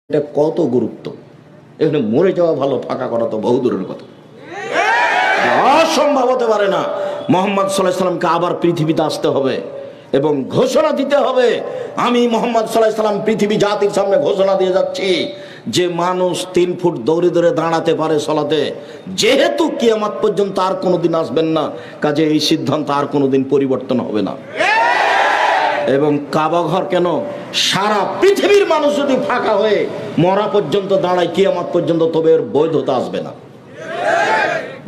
এটা কত গুরুত্ব। এখানে মরে যাওয়া ভালো, ফাঁকা করা তো বহু দূরের কথা। অসম্ভব হতে পারে না। মোহাম্মদ সাল্লাল্লাহু আলাইহি সাল্লামকে আবার পৃথিবীতে আসতে হবে এবং ঘোষণা দিতে হবে, আমি মোহাম্মদ সাল্লাল্লাহু আলাইহি সাল্লাম পৃথিবী জাতির সামনে ঘোষণা দিয়ে যাচ্ছি যে মানুষ 3 ফুট দৌড়ে দৌড়ে দাঁড়াতে পারে সলাতে, যেহেতু কিয়ামত পর্যন্ত আর কোনোদিন আসবেন না, কাজে এই সিদ্ধান্ত আর কোনোদিন পরিবর্তন হবে না। এবং কাবা ঘর কেন, সারা পৃথিবীর মানুষ যদি ফাঁকা হয়ে মরা পর্যন্ত দাঁড়ায় কিয়ামত পর্যন্ত, তবে এর বৈধতা আসবে না।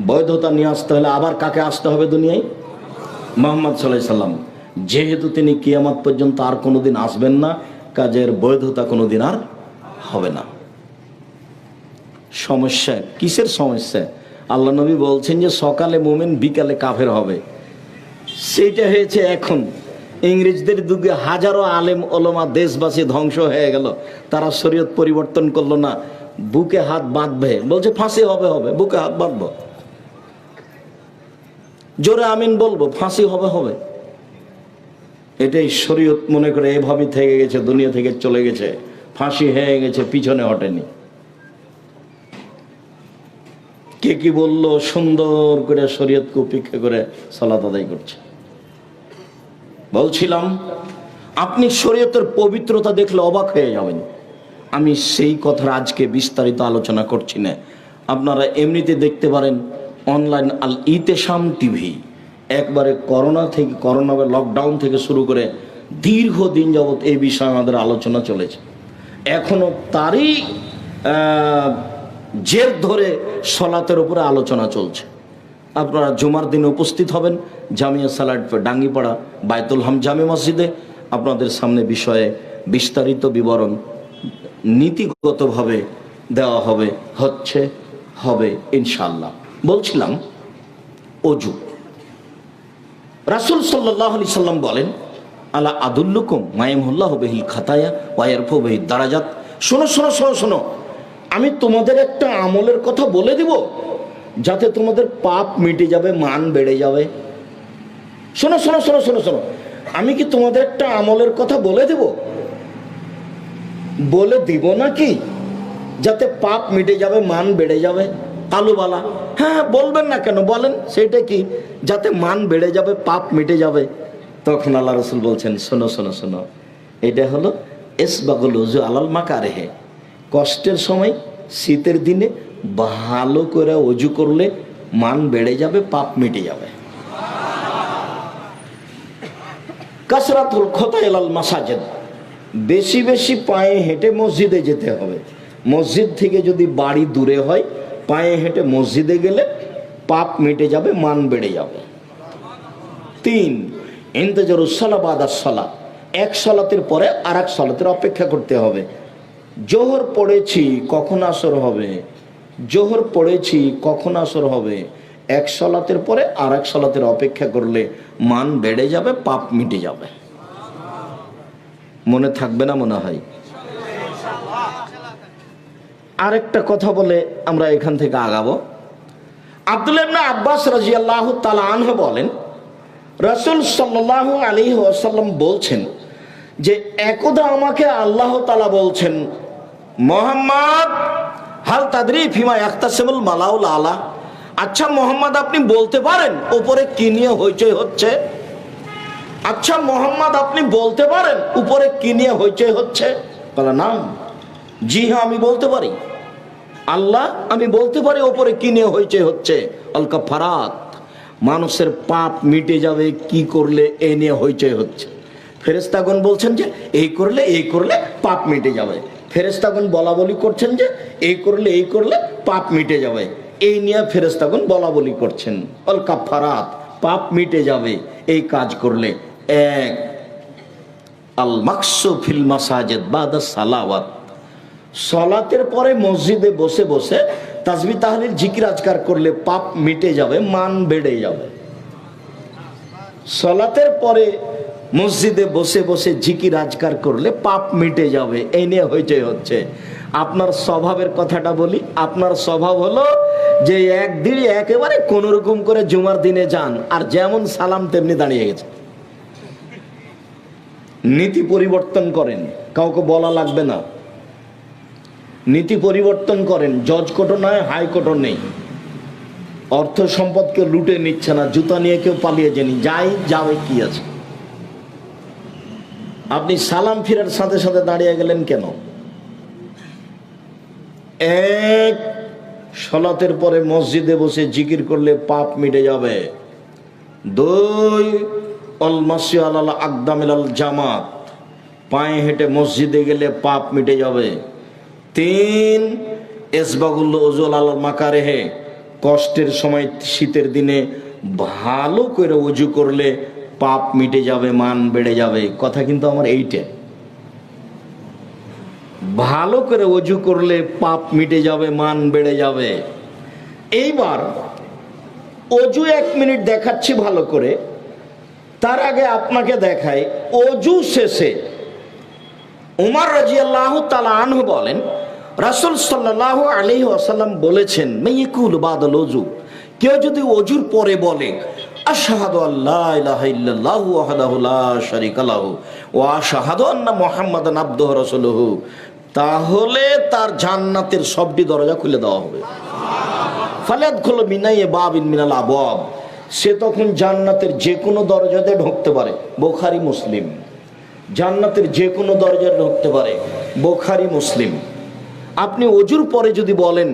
বৈধতা নিয়ে আসতে হলে আবার কাকে আসতে হবে দুনিয়ায়? মুহাম্মদ সাল্লাল্লাহু আলাইহি সাল্লাম। যেহেতু তিনি কিয়ামত পর্যন্ত আর কোনোদিন আসবেন না, কাজের বৈধতা কোনোদিন আর হবে না। সমস্যা কিসের সমস্যা? আল্লাহ নবী বলছেন যে সকালে মুমিন বিকালে কাফের হবে। সেইটা হয়েছে এখন। ইংরেজদের যুগে হাজারো আলেম ওলামা দেশবাসী ধ্বংস হয়ে গেল, তারা শরীয়ত পরিবর্তন করলো না। বুকে হাত বাঁধবে, বলছে ফাঁসি হবে, বুকে হাত বাঁধবো, জোরে আমিন বলবো, ফাঁসি হবে। এটাই শরীয়ত মনে করে এভাবেই থেকে গেছে, দুনিয়া থেকে চলে গেছে, ফাঁসি হয়ে গেছে, পিছনে হটেনি। কে কি বললো, সুন্দর করে শরীয়তকে উপেক্ষা করে সালাত আদায় করছে। বলছিলাম আপনি শরীয়তের পবিত্রতা দেখলে অবাক হয়ে যাবেন। আমি সেই কথা আজকে বিস্তারিত আলোচনা করছি না, আপনারা এমনিতে দেখতে পারেন অনলাইন আল ইতেশাম টিভি। একবারে করোনা লকডাউন থেকে শুরু করে দীর্ঘদিন যাবৎ এই বিষয়ে আমাদের আলোচনা চলেছে। এখনো তারই জের ধরে সলাতের উপরে আলোচনা চলছে। আপনারা জুমার দিনে উপস্থিত হবেন জামিয়া সালাট ডাঙ্গিপাড়া বায়তুল হাম জামে মসজিদে। আপনাদের সামনে বিষয়ে বিস্তারিত বিবরণ নীতিগতভাবে দেওয়া হবে ইনশাআল্লাহ। বলছিলাম অজু। রাসূল সাল্লাল্লাহু আলাইহি সাল্লাম বলেন, আলা আদুল্লুকুম মায়ামহুল্লাহু বিহিল খাতায়া ওয়া ইয়ারফাউ বিহিদ দারাজাত। শোনো, আমি তোমাদের একটা আমলের কথা বলে দিব যাতে তোমাদের পাপ মিটে যাবে, মান বেড়ে যাবে। শোনো, আমি কি তোমাদের একটা আমলের কথা বলে দিব নাকি, যাতে পাপ মিটে যাবে, মান বেড়ে যাবে? কালুবালা, হ্যাঁ বলবেন না কেন, বলেন সেটা কি, যাতে মান বেড়ে যাবে, পাপ মিটে যাবে। তখন আল্লাহ রাসূল বলছেন, শোনো, এটা হলো ইসবাগুল উযু আলাল মাকারিহি। কষ্টের সময় শীতের দিনে ভালো করে অজু করলে মান বেড়ে যাবে, পাপ মিটে যাবে। কাসরাতুল খতা ইলাল মাসাজিদ, বেশি পায়ে হেঁটে মসজিদে যেতে হবে। মসজিদ থেকে যদি বাড়ি দূরে হয়, পায়ে হেঁটে মসজিদে গেলে পাপ মিটে যাবে, মান বেড়ে যাবে। 3, ইন্তেজারুস সালাহ বাদাস সালাহ, এক সালাতের পরে আর এক সালাতের অপেক্ষা করতে হবে। জোহর পড়েছি কখন আসর হবে, এক সালাতের পরে আর এক সালাতের অপেক্ষা করলে মান বেড়ে যাবে, পাপ মিটে যাবে। মনে থাকবে না মনে হয়? আরেকটা কথা বলে আমরা এখান থেকে আগাবো। আব্দুল্লাহ ইবনে আব্বাস রাদিয়াল্লাহু তাআলা আনহু বলেন, রাসূল সাল্লাল্লাহু আলাইহি ওয়াসাল্লাম বলছেন যে একদা আমাকে আল্লাহ তাআলা বলছেন, মুহাম্মদ হাল তাদরি ফিমা ইয়াখতাসিমুল মালাউল আলা। আচ্ছা মোহাম্মদ, আপনি বলতে পারেন উপরে কি নিয়ে হইচই হচ্ছে? আচ্ছা মোহাম্মদ, আপনি বলতে পারেন উপরে কি নিয়ে হইচই হচ্ছে? বলে না, জি হ্যাঁ আমি বলতে পারি। আল্লাহ, আমি বলতে পারি উপরে কি নিয়ে হইচই হচ্ছে। আল কাফারাত, মানুষের পাপ মিটে যাবে কি করলে এই নিয়ে হইচই হচ্ছে। ফেরেশতাগণ বলছেন যে এই করলে পাপ মিটে যাবে। ফেরেশতাগণ বলা বলি করছেন যে এই করলে পাপ মিটে যাবে। এই নিয়ে ফেরেশতাগণ বলা বলি করছেন। আল কাফারাত, পাপ মিটে যাবে এই কাজ করলে। 1, আল মাকসু ফিল মাসাজিদ বাদা সালাওয়াত, সালাতের পরে মসজিদে বসে তাসবিহ তাহলিল জিকির আজকার করলে পাপ মিটে যাবে, মান বেড়ে যাবে। সালাতের পরে মসজিদে বসে জিকির আজকার করলে পাপ মিটে যাবে, এই নিয়ে হইচই হচ্ছে। আপনার স্বভাবের কথাটা বলি। আপনার স্বভাব হলো যে একদিন একেবারে কোন রকম করে জুমার দিনে যান, আর যেমন সালাম তেমনি দাঁড়িয়ে গেছে। নীতি পরিবর্তন করেন, কাউকে বলা লাগবে না। নীতি পরিবর্তন করেন, জজ কোর্টও নয়, হাইকোর্টও নেই। অর্থ সম্পদকে লুটে নিচ্ছে না, জুতা নিয়ে কেউ পালিয়ে যায়নি, যাই যাবে কি আছে। আপনি সালাম ফিরার সাথে সাথে দাঁড়িয়ে গেলেন কেন? এক, সালাতের পরে মসজিদে বসে জিকির করলে পাপ মিটে যাবে। দুই, অল মাসি আলাল আকদামিল আল জামাত, পায়ে হেঁটে মসজিদে গেলে পাপ মিটে যাবে। তিন, এসবাগুল ওজুল আল মাকারেহে, কষ্টের সময় শীতের দিনে ভালো করে ওযু করলে পাপ মিটে যাবে, মান বেড়ে যাবে। কথা কিন্তু আমার এইটা, ভালো করে ওযু করলে পাপ মিটে যাবে, মান বেড়ে যাবে। এইবার ওযু 1 মিনিট দেখাচ্ছি ভালো করে, তার আগে আপনাকে দেখাই ওযু শেষে উমর রাদিয়াল্লাহু তাআলা আনহু বলেন, রাসূল সাল্লাল্লাহু আলাইহি ওয়াসাল্লাম বলেছেন, মাইয়াকুল বাদাল ওযু, কেউ যদি ওযুর পরে বলে আশহাদু আল্লা ইলাহা ইল্লাল্লাহু ওয়াহদাহু লা শারীকা লাহু ওয়া আশহাদু আন্না মুহাম্মাদান আবদুহু ওয়া রাসূলুহু, তাহলে তার জান্নাতের সবটি দরজা খুলে দেওয়া হবে। ফালাদখুলু মিনাই বাবিন মিনাল আবওয়াব, সে তখন জান্নাতের যে কোনো দরজাতে ঢুকতে পারে। বুখারী মুসলিম। জান্নাতের যে কোনো দরজায় ঢুকতে পারে, বুখারী মুসলিম। আপনি ওযুর পরে যদি বলেন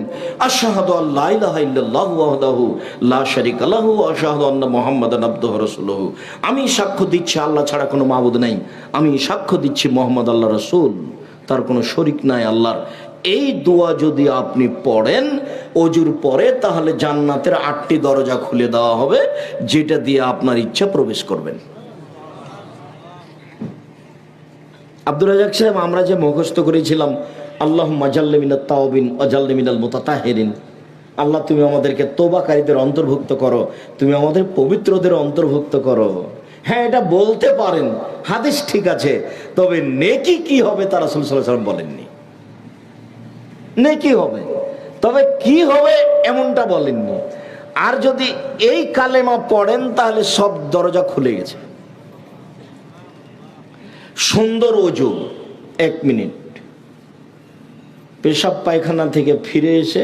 আশহাদু আল্লা ইলাহা ইল্লাল্লাহু ওয়াহদাহু লা শারীকা লাহু ওয়া আশহাদু আন্না মুহাম্মাদান আবদুহু ওয়া রাসূলুহু, আমি সাক্ষ্য দিচ্ছি আল্লাহ ছাড়া কোনো মাবুদ নাই, আমি সাক্ষ্য দিচ্ছি মুহাম্মদ আল্লাহর রাসূল, তার কোনো শরীক নাই আল্লাহর, এই দোয়া যদি আপনি পড়েন ওযুর পরে, তাহলে জান্নাতের 8টি দরজা খুলে দেওয়া হবে, যেটা দিয়ে আপনার ইচ্ছা প্রবেশ করবেন। আব্দুর রাজ্জাক সাহেব, আমরা যে মুখস্থ করেছিলাম আল্লাহুম্মা জাল্লি মিনাত তাওবিন ওয়া জাল্লি মিনাল মুতাতাহিরিন, আল্লাহ তুমি আমাদেরকে তওবাকারীদের অন্তর্ভুক্ত করো, তুমি আমাদের পবিত্রদের অন্তর্ভুক্ত করো। হ্যাঁ, এটা বলতে পারেন, হাদিস ঠিক আছে, তবে নেকি কি হবে তা রাসূল সাল্লাল্লাহু আলাইহি ওয়াসাল্লাম বলেননি। নেকি হবে, তবে কি হবে এমনটা বলেননি। আর যদি এই কালেমা পড়েন তাহলে সব দরজা খুলে গেছে। সুন্দর ওযু, 1 মিনিট পেশাব পায়খানা থেকে ফিরে এসে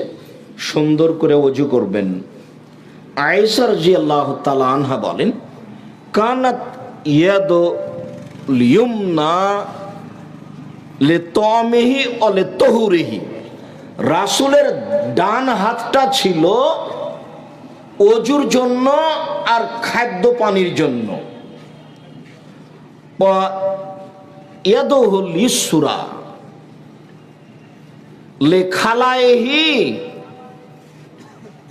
সুন্দর করে ওযু করবেন। আয়েশা রাদিয়াল্লাহু তাআলা আনহা বলেন, কানাত ইয়াদু লিয়ুমনা লিতামিহি ওয়া লিতাহুরিহি, রাসূলের ডান হাতটা ছিল ওযুর জন্য আর খাদ্য পানির জন্য। ইয়াদুহু লিসুরা লেখালাইহি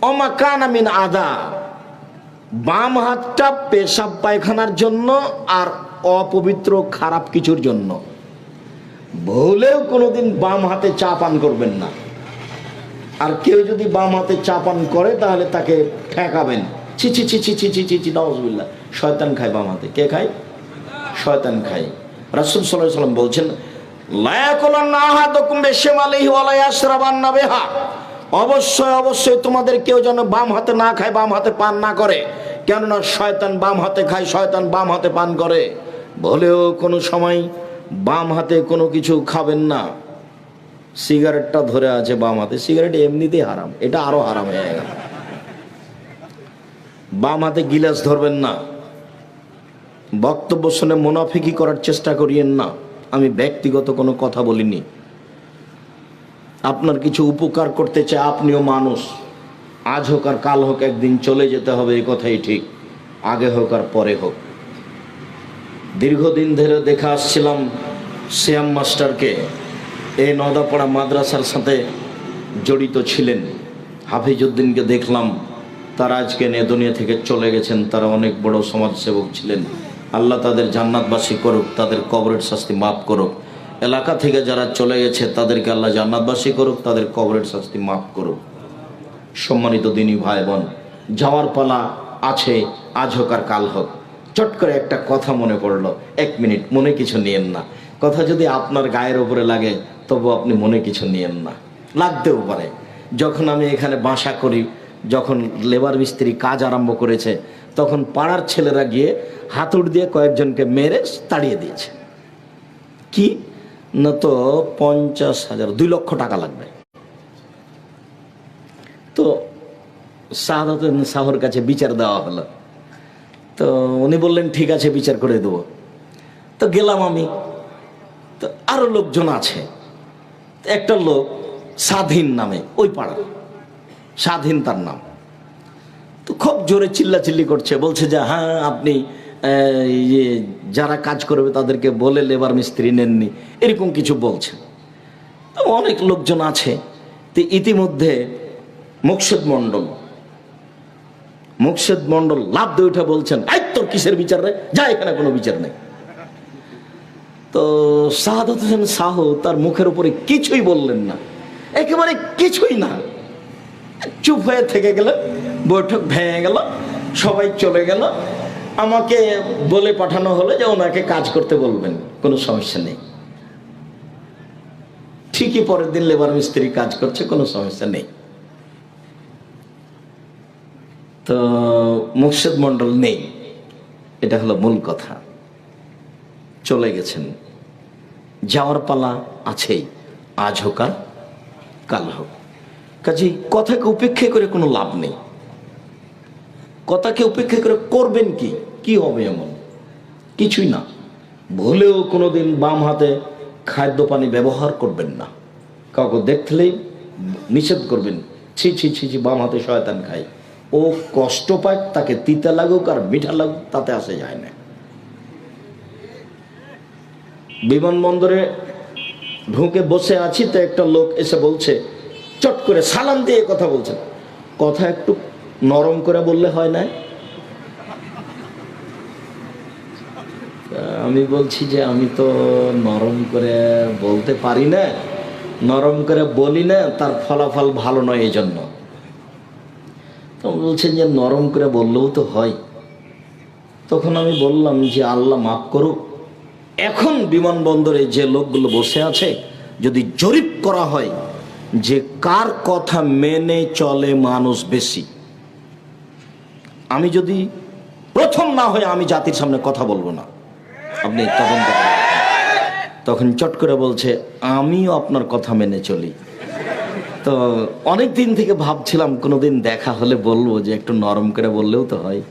ওমা কানা মিন আদা, বাম হাতটা পেশাব পায়খানার জন্য আর অপবিত্র খারাপ কিছুর জন্য। ভুলেও কোনোদিন বাম হাতে চা পান করবেন না। আর কেউ যদি বাম হাতে চা পান করে তাহলে তাকে ঠেকাবেন, ছি ছি ছি ছি ছি ছি ছি ছি, নাউযুবিল্লাহ। শয়তান খায় বাম হাতে। কে খায়? শয়তান খায়। রাসূল সাল্লাল্লাহু আলাইহি ওয়াসাল্লাম বলছেন, লা ইয়াকুলান্না আহাদুকুম বিশিমালিহি ওয়া লা ইয়াশরাবান্না বিহা, অবশ্যই অবশ্যই তোমাদের কেউ যেন বাম হাতে না খায়, বাম হাতে পান না করে, কেননা শয়তান বাম হাতে খায়, শয়তান বাম হাতে পান করে। বলেও কোনো সময় বাম হাতে কোনো কিছু খাবেন না। সিগারেটটা ধরে আছে বাম হাতে, সিগারেট এমনিতেই হারাম, এটা আরো হারাম হয়ে গেল। বাম হাতে গিলাস ধরবেন না। বক্তব্য শুনে মুনাফিকি করার চেষ্টা করিয়েন না। আমি ব্যক্তিগত কোনো কথা বলিনি, আপনার কিছু উপকার করতে চাই। আপনিও মানুষ, আজ হোক আর কাল হোক একদিন চলে যেতে হবে, এই কথাই ঠিক, আগে হোক আর পরে হোক। দীর্ঘদিন ধরে দেখে আসছিলাম শ্যাম মাস্টারকে, এই নদাপাড়া মাদ্রাসার সাথে জড়িত ছিলেন। হাফিজউদ্দিনকে দেখলাম, তারা আজকে দুনিয়া থেকে চলে গেছেন। তারা অনেক বড় সমাজসেবক ছিলেন। আল্লাহ তাদের জান্নাতবাসী করুক, তাদের কবরের শাস্তি মাফ করুক। এলাকা থেকে যারা চলে গেছে তাদেরকে আল্লাহ জান্নাতবাসী করুক, তাদের কবরের শাস্তি মাফ করুক। সম্মানিত দিনী ভাই বোন, যাওয়ার পালা আছে, আজ হোক আর কাল হোক। চট করে একটা কথা মনে পড়লো, 1 মিনিট, মনে কিছু নিয়েন না। কথা যদি আপনার গায়ের উপরে লাগে তবু আপনি মনে কিছু নিয়েন না, লাগতেও পারে। যখন আমি এখানে বাসা করি, যখন লেবার মিস্ত্রি কাজ আরম্ভ করেছে, তখন পাড়ার ছেলেরা গিয়ে হাতুড় দিয়ে কয়েকজনকে মেরে তাড়িয়ে দিয়েছে। কি না, তো 50,000 2 লক্ষ টাকা লাগবে। সাহাদাত শাহর কাছে বিচার দেওয়া হলো। তো উনি বললেন ঠিক আছে বিচার করে দেবো। তো গেলাম আমি, তো আরো লোকজন আছে। একটা লোক স্বাধীন নামে, ওই পাড়া স্বাধীন তার নাম, তো খুব জোরে চিল্লাচিল্লি করছে, বলছে যে হ্যাঁ আপনি যারা কাজ করবে তাদেরকে বলে লেবার মিস্ত্রি নেননি, এরকম কিছু বলছে। তো অনেক লোকজন আছে। তো ইতিমধ্যে মুকশেদ মন্ডল লাভ দিয়ে উঠে বলছেন, এই তোর কিসের বিচার রে, যা, এখানে কোনো বিচার নেই। তো সাহাদাত হোসেন শাহ তার মুখের উপরে কিছুই বললেন না, একেবারে কিছুই না, চুপ হয়ে থেকে গেল। বৈঠক ভেঙে গেল, সবাই চলে গেল। আমাকে বলে পাঠানো হলো যে ওনাকে কাজ করতে বলবেন, কোনো সমস্যা নেই। ঠিকই পরের দিন লেবার মিস্ত্রি কাজ করছে, কোনো সমস্যা নেই। তো মুকশেদ মন্ডল নেই, এটা হলো মূল কথা। চলে গেছেন, যাওয়ার পালা আছেই, আজ হোক আর কাল হোক। কাজেই কথাকে উপেক্ষা করে কোনো লাভ নেই। কথাকে উপেক্ষা করে করবেন কি, কি হবে এমন কিছুই না। ভুলেও কোনোদিন বাম হাতে খাদ্য পানি ব্যবহার করবেন না। কাউকে দেখলেই নিষেধ করবেন, ছি ছি ছি ছি, বাম হাতে শয়তান খায়। ও কষ্ট পায়, তাকে তিতা লাগুক আর মিঠা লাগুক তাতে আসে যায় না। বিমানবন্দরে ঢুকে বসে আছি, তো একটা লোক এসে বলছে, চট করে সালাম দিয়ে কথা বলছেন, কথা একটু নরম করে বললে হয় না? আমি বলছি যে আমি তো নরম করে বলতে পারি না, নরম করে বলি না, তার ফলাফল ভালো নয় এই জন্য। তো বলছেন যে নরম করে বললেও তো হয়। তখন আমি বললাম যে আল্লাহ মাফ করুক, এখন বিমানবন্দরে যে লোকগুলো বসে আছে, যদি জরিপ করা হয় যে কার কথা মেনে চলে মানুষ বেশি, আমি যদি প্রথম না হয়ে আমি জাতির সামনে কথা বলবো না, আপনি তদন্ত করেন। তখন চট করে বলছে আমিও আপনার কথা মেনে চলি। তো অনেক দিন থেকে ভাবছিলাম কোনোদিন দেখা হলে বলবো যে একটু নরম করে বললেও তো হয়।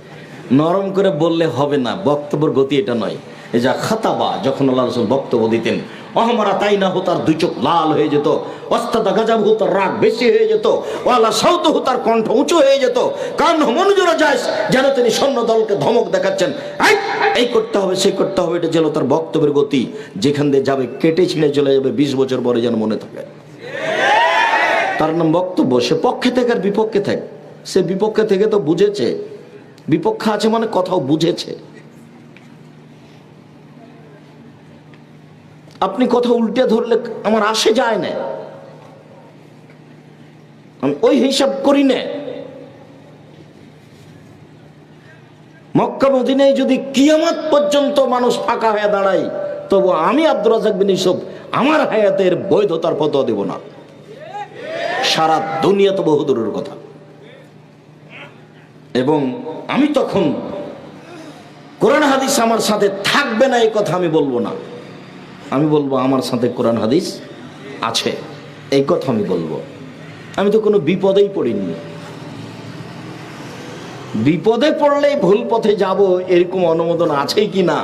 নরম করে বললে হবে না, বক্তব্যের গতি এটা নয়। এই যা খাতাবা, যখন আল্লাহ রাসূল বক্তব্য দিতেন, অহমারা তাই না হো, তার দুই চোখ লাল হয়ে যেত, ওয়াস্তাদা গাজাব হো, তার রাগ বেশি হয়ে যেত, ওয়ালা সাউত হো, তার কণ্ঠ উঁচু হয়ে যেত, কান মনোজোরা যায়, যেন তিনি সৈন্য দলকে ধমক দেখাচ্ছেন, এই করতে হবে সেই করতে হবে। এটা যেন তার বক্তব্যের গতি, যেখান দিয়ে যাবে কেটে ছিঁড়ে চলে যাবে, 20 বছর পরে যেন মনে থাকে। তার নাম বক্তব্য। সে পক্ষে থেকে আর বিপক্ষে থাকে, সে বিপক্ষে থেকে তো বুঝেছে, বিপক্ষে আছে মানে কথাও বুঝেছে। আপনি কথা উল্টে ধরলে আমার আসে যায় না, আমি ওই হিসাব করি না। মক্কা মদিনায় যদি কিয়ামত পর্যন্ত মানুষ ফাঁকা হয়ে দাঁড়ায়, তবু আমি আব্দুর রাজ্জাক বিন ইউসুফ আমার হায়াতের বৈধতার ফতোয়া দেব না। সারা দুনিয়া তো বহু দূরের কথা। এবং আমি তখন কোরআন হাদিস আমার সাথে থাকবে না এই কথা আমি বলবো না। আমি বলবো আমার সাথে কোরআন হাদিস আছে, এই কথা আমি বলবো। আমি তো কোনো বিপদেই পড়িনি। বিপদে পড়লেই ভুল পথে যাব এরকম অনুমোদন আছে কি না,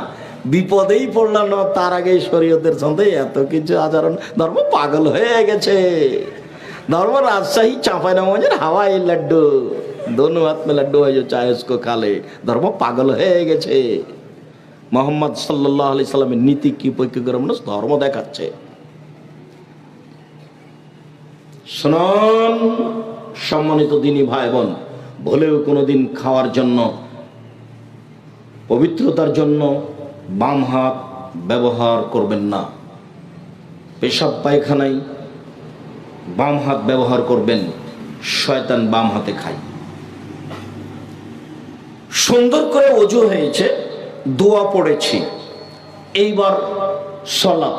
বিপদেই পড়লাম না তার আগে শরীয়তের সঙ্গে এত কিছু আচরণ, ধর্ম পাগল হয়ে গেছে। ধর্ম রাজশাহী চাঁপাইনবাবগঞ্জের হাওয়াই লাড্ডু, দোনো হাত মে লাড্ডু হয় চায় উসকো খালে। ধর্ম পাগল হয়ে গেছে। মোহাম্মদ সাল্লাল্লাহু আলাইহি সাল্লামের নীতি কি পরীক্ষা করে মানুষ ধর্ম দেখাচ্ছে। শুনুন সম্মানিত দিনী ভাই বোন, ভুলেও কোনোদিন খাওয়ার জন্য, পবিত্রতার জন্য বাম হাত ব্যবহার করবেন না। পেশাব পায়খানায় বাম হাত ব্যবহার করবেন, শয়তান বাম হাতে খায়। সুন্দর করে ওযু হয়েছে, দোয়া পড়েছি, এইবার সালাত।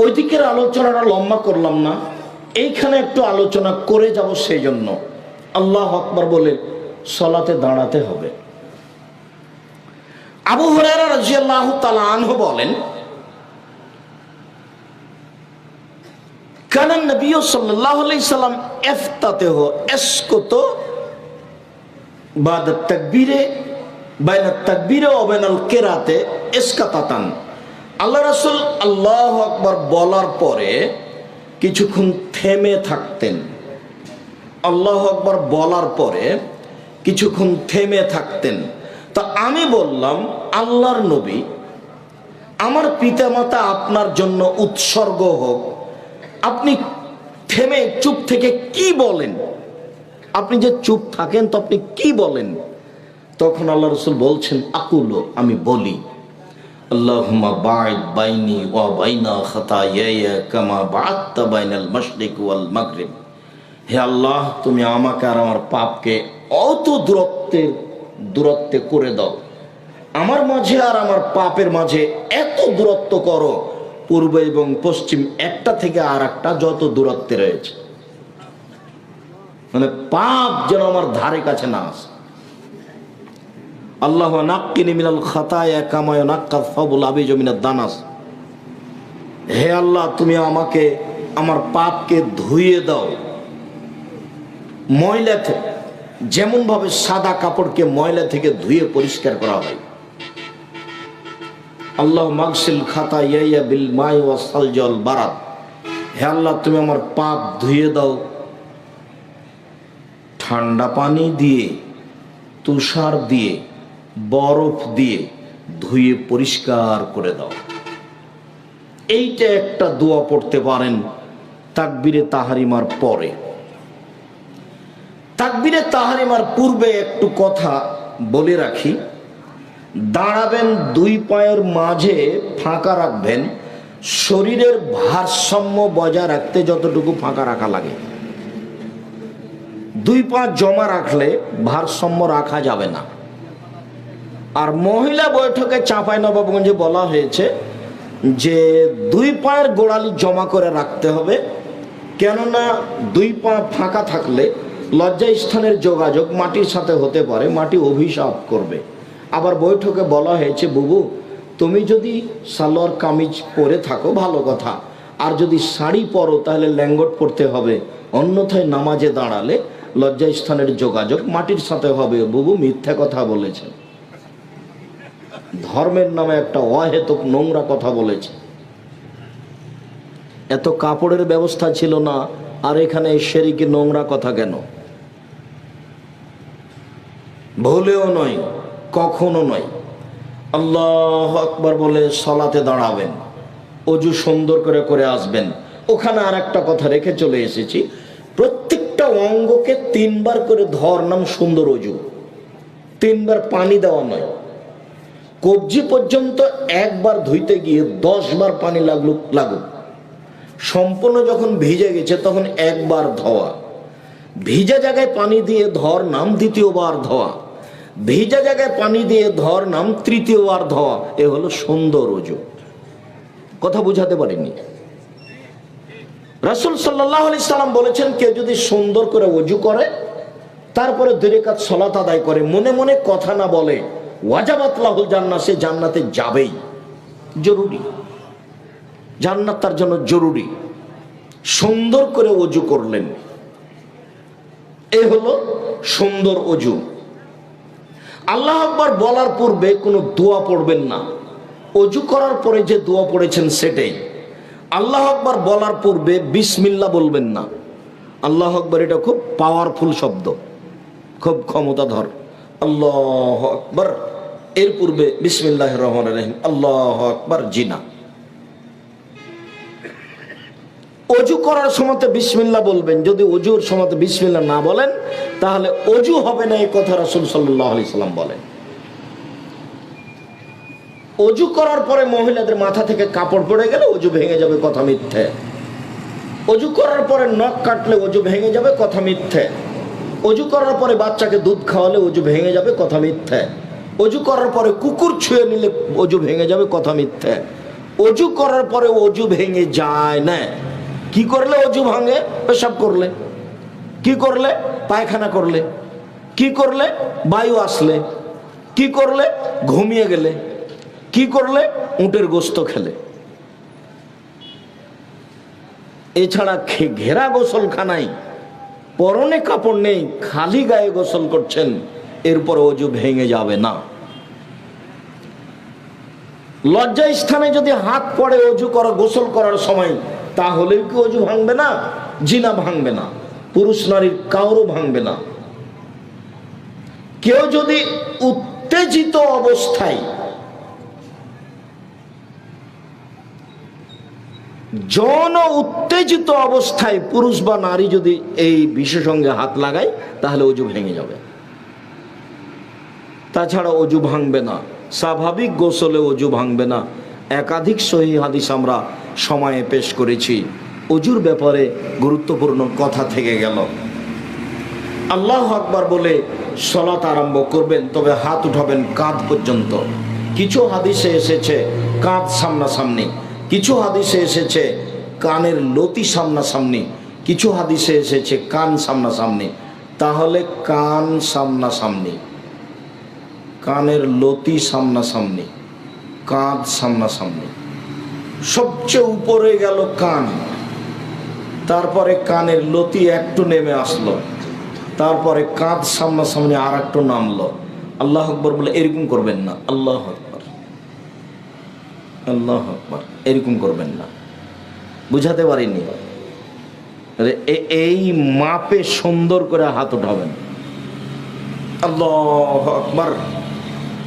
ওই দিকের আলোচনাটা লম্বা করলাম না, এইখানে একটু আলোচনা করে যাব। সেই জন্য আল্লাহু আকবার বলে সালাতে দাঁড়াতে হবে। আবু হুরায়রা রাদিয়াল্লাহু তাআলা আনহু বলেন, কানা নবী সাল্লাল্লাহু আলাইহি সাল্লাম ইফতাতিহু ইসকুতু বাদা তাকবীরে বাইনা তাকবীরে ওয়া বাইনাল কিরাতে ইসকাতাতান। আল্লাহ রাসূল আল্লাহু আকবার বলার পরে কিছুক্ষণ থেমে থাকতেন। আল্লাহু আকবার বলার পরে কিছুক্ষণ থেমে থাকতেন। তা আমি বললাম, আল্লাহর নবী, আমার পিতামাতা আপনার জন্য উৎসর্গ হোক, আপনি থেমে চুপ থেকে কি বলেন? আপনি যে চুপ থাকেন তো আপনি কি বলেন? তখন আল্লাহ রাসূল বলছেন, আকুলু, আমি বলি, আল্লাহুম্মা বা'id বাইনি ওয়া বাইনা খাতায়ায়া কামা বা'আদতা বাইনাল মাশরিক ওয়াল মাগরিব। হে আল্লাহ, তুমি আমাকে আর আমার পাপকে অত দূরত্বে করে দাও, আমার মাঝে আর আমার পাপের মাঝে এত দূরত্ব করো, পূর্ব এবং পশ্চিম একটা থেকে আর একটা যত দূরত্বে রয়েছে, মানে পাপ যেন আমার ধারে কাছে না আসে। আল্লাহ নাক্কিনি মিনাল খাতায়া কামা ইয়ানাক্কাস সাবুল আবিজ মিনাদ দানাস। হে আল্লাহ, তুমি আমাকে আমার পাপকে ধুইয়ে দাও ময়লা থেকে, যেমন ভাবে সাদা কাপড়কে ময়লা থেকে ধুয়ে পরিষ্কার করা হয়। আল্লাহ মাগসিল খাতায়া বিল মাই ওয়াস সালজি ওয়াল বারাদ। হে আল্লাহ, তুমি আমার পাপ ধুইয়ে দাও ঠান্ডা পানি দিয়ে, তুষার দিয়ে, বরফ দিয়ে ধুয়ে পরিষ্কার করে দাও। এইটা একটা দোয়া পড়তে পারেন তাকবীরে তাহরিমার পরে। তাকবীরে তাহরিমার পূর্বে একটু কথা বলে রাখি, দাঁড়াবেন, দুই পায়ের মাঝে ফাঁকা রাখবেন, শরীরের ভারসাম্য বজায় রাখতে যতটুকু ফাঁকা রাখা লাগে। দুই পা জমা রাখলে ভারসাম্য রাখা যাবে না। আর মহিলা বৈঠকে চাঁপাইনবাবগঞ্জে বলা হয়েছে যে দুই পায়ের গোড়ালি জমা করে রাখতে হবে, কেননা দুই পা ফাঁকা থাকলে লজ্জাস্থানের যোগাযোগ মাটির সাথে হতে পারে, মাটি অভিশাপ করবে। আবার বৈঠকে বলা হয়েছে, বুবু, তুমি যদি সালোয়ার কামিজ পরে থাকো ভালো কথা, আর যদি শাড়ি পরো তাহলে ল্যাঙ্গট পরতে হবে, অন্যথায় নামাজে দাঁড়ালে লজ্জাস্থানের যোগাযোগ মাটির সাথে হবে। বুবু মিথ্যা কথা বলেছে, ধর্মের নামে একটা অহেতুক নোংরা কথা বলেছে। এত কাপড়ের ব্যবস্থা ছিল না, আর এখানে শিরকি নোংরা কথা কেন? ভুলেও নয়, কখনো নয়। আল্লাহু আকবার বলে সালাতে দাঁড়াবেন, অজু সুন্দর করে করে আসবেন। ওখানে আর একটা কথা রেখে চলে এসেছি, প্রত্যেকটা অঙ্গকে 3 বার করে ধর নাম সুন্দর অজু, 3 বার পানি দেওয়া নয়। কবজি পর্যন্ত একবার ধুইতে গিয়ে 10 বার পানি লাগুক। সম্পূর্ণ যখন ভিজে গেছে তখন একবার ধোয়া, ভিজা জায়গায় পানি দিয়ে ধর নাম দ্বিতীয়বার ধোয়া, ভিজা জায়গায় পানি দিয়ে ধর নাম তৃতীয়বার ধোয়া। এ হলো সুন্দর অজু। কথা বুঝাতে পারিনি? রাসূল সাল্লাল্লাহু আলাইহি সাল্লাম বলেছেন, কেউ যদি সুন্দর করে অজু করে তারপরে 2 রাকাত সালাত আদায় করে, মনে মনে কথা না বলে, ওয়াজাবাত লাহুল জান্নাহ, সে জান্নাতে যাবেই। জরুরি, জান্নাত তার জন্য জরুরি। সুন্দর করে অজু করলেন, এ হলো সুন্দর অজু। আল্লাহু আকবার বলার পূর্বে কোনো দোয়া পড়বেন না, অজু করার পরে যে দোয়া পড়েছেন সেটাই। আল্লাহু আকবার বলার পূর্বে বিসমিল্লাহ বলবেন না। আল্লাহু আকবার এটা খুব পাওয়ারফুল শব্দ, খুব ক্ষমতাধর। আল্লাহু আকবার, এর পূর্বে বিসমিল্লাহির রহমানির রহিম, আল্লাহু আকবার জিনা। অজু করার সময় বিসমিল্লাহ বলবেন। যদি অজুর সময় বিসমিল্লাহ না বলেন তাহলে অজু হবে না, এই কথা রাসূল সাল্লাল্লাহু আলাইহি সাল্লাম বলেন। অজু করার পরে মহিলাদের মাথা থেকে কাপড় পড়ে গেলে অজু ভেঙে যাবে, কথা মিথ্যে। অজু করার পরে নখ কাটলে অজু ভেঙে যাবে, কথা মিথ্যে। অজু করার পরে বাচ্চাকে দুধ খাওয়ালে অজু ভেঙে যাবে, কথা মিথ্যে। অজু করার পরে কুকুর ছুঁয়ে নিলে অজু ভেঙে যাবে, কথা মিথ্যে। অজু করার পরে অজু ভেঙে যায় না। কি করলে অজু ভাঙে? পেশাব করলে, কি করলে? পায়খানা করলে, কি করলে? বায়ু আসলে, কি করলে? ঘুমিয়ে গেলে, কি করলে? উটের গোস্ত খেলে। এছাড়া ঘেরা গোসলখানায় পরনে কাপড় নেই, খালি গায়ে গোসল করছেন, এরপর অজু ভেঙে যাবে না। লজ্জা স্থানে যদি হাত পড়ে অজু করা গোসল করার সময়, তাহলে কি অজু ভাঙবে না? জিনা ভাঙবে না, পুরুষ নারীর কারো ভাঙবে না। কেউ যদি উত্তেজিত অবস্থায়, যৌন উত্তেজিত অবস্থায় পুরুষ বা নারী যদি এই বিশেষ অঙ্গে হাত লাগায়, তাহলে অজু ভেঙে যাবে। তাছাড়া অজু ভাঙবে না, স্বাভাবিক গোসলে অজু ভাঙবে না। একাধিক সহিহ হাদিস আমরা সময়ে পেশ করেছি। অজুর ব্যাপারে গুরুত্বপূর্ণ কথা থেকে গেল। আল্লাহু আকবার বলে সালাত আরম্ভ করবেন, তবে হাত উঠাবেন কাঁধ পর্যন্ত। কিছু হাদিসে এসেছে কাঁধ সামনাসামনি, কিছু হাদিসে এসেছে কানের লতি সামনাসামনি, কিছু হাদিসে এসেছে কান সামনাসামনি। তাহলে কান সামনাসামনি, কানের লতি সামনাসামনি, কাঁধ সামনাসামনি। সবচেয়ে উপরে গেল কান, তারপরে কানের লতি একটু নেমে আসলো, তারপরে কাঁধ সামনাসামনি আর একটু নামলো। আল্লাহ আকবার বলে এরকম করবেন না। আল্লাহ আকবার, আল্লাহ আকবার, এরকম করবেন না। বুঝাতে পারিনি? এই মাপে সুন্দর করে হাত উঠাবেন। আল্লাহ আকবার।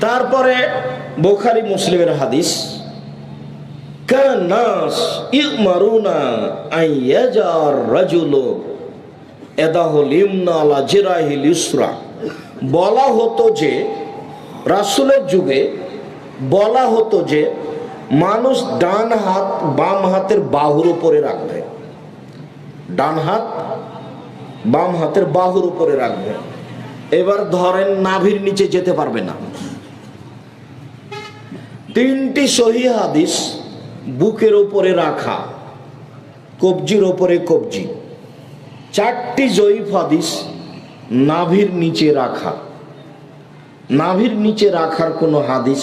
তারপরে বুখারী মুসলিমের হাদিস, কানাস ইউমারুনা আইয়াজার রাজুলু এদাহুল ইমনা আলা জিরাহিল ইসরা। বলা হতো যে, রাসূলের যুগে বলা হতো যে মানুষ ডান হাত বাম হাতের বাহুর উপরে রাখবে, ডান হাত বাম হাতের বাহুর উপরে রাখবে। এবার ধরেন নাভির নিচে যেতে পারবে না। তিনটি সহিহ হাদিস বুকের উপরে রাখা, কবজির উপরে কবজি। চারটি জয়ীফ হাদিস নাভির নিচে রাখা। নাভির নিচে রাখার কোনো হাদিস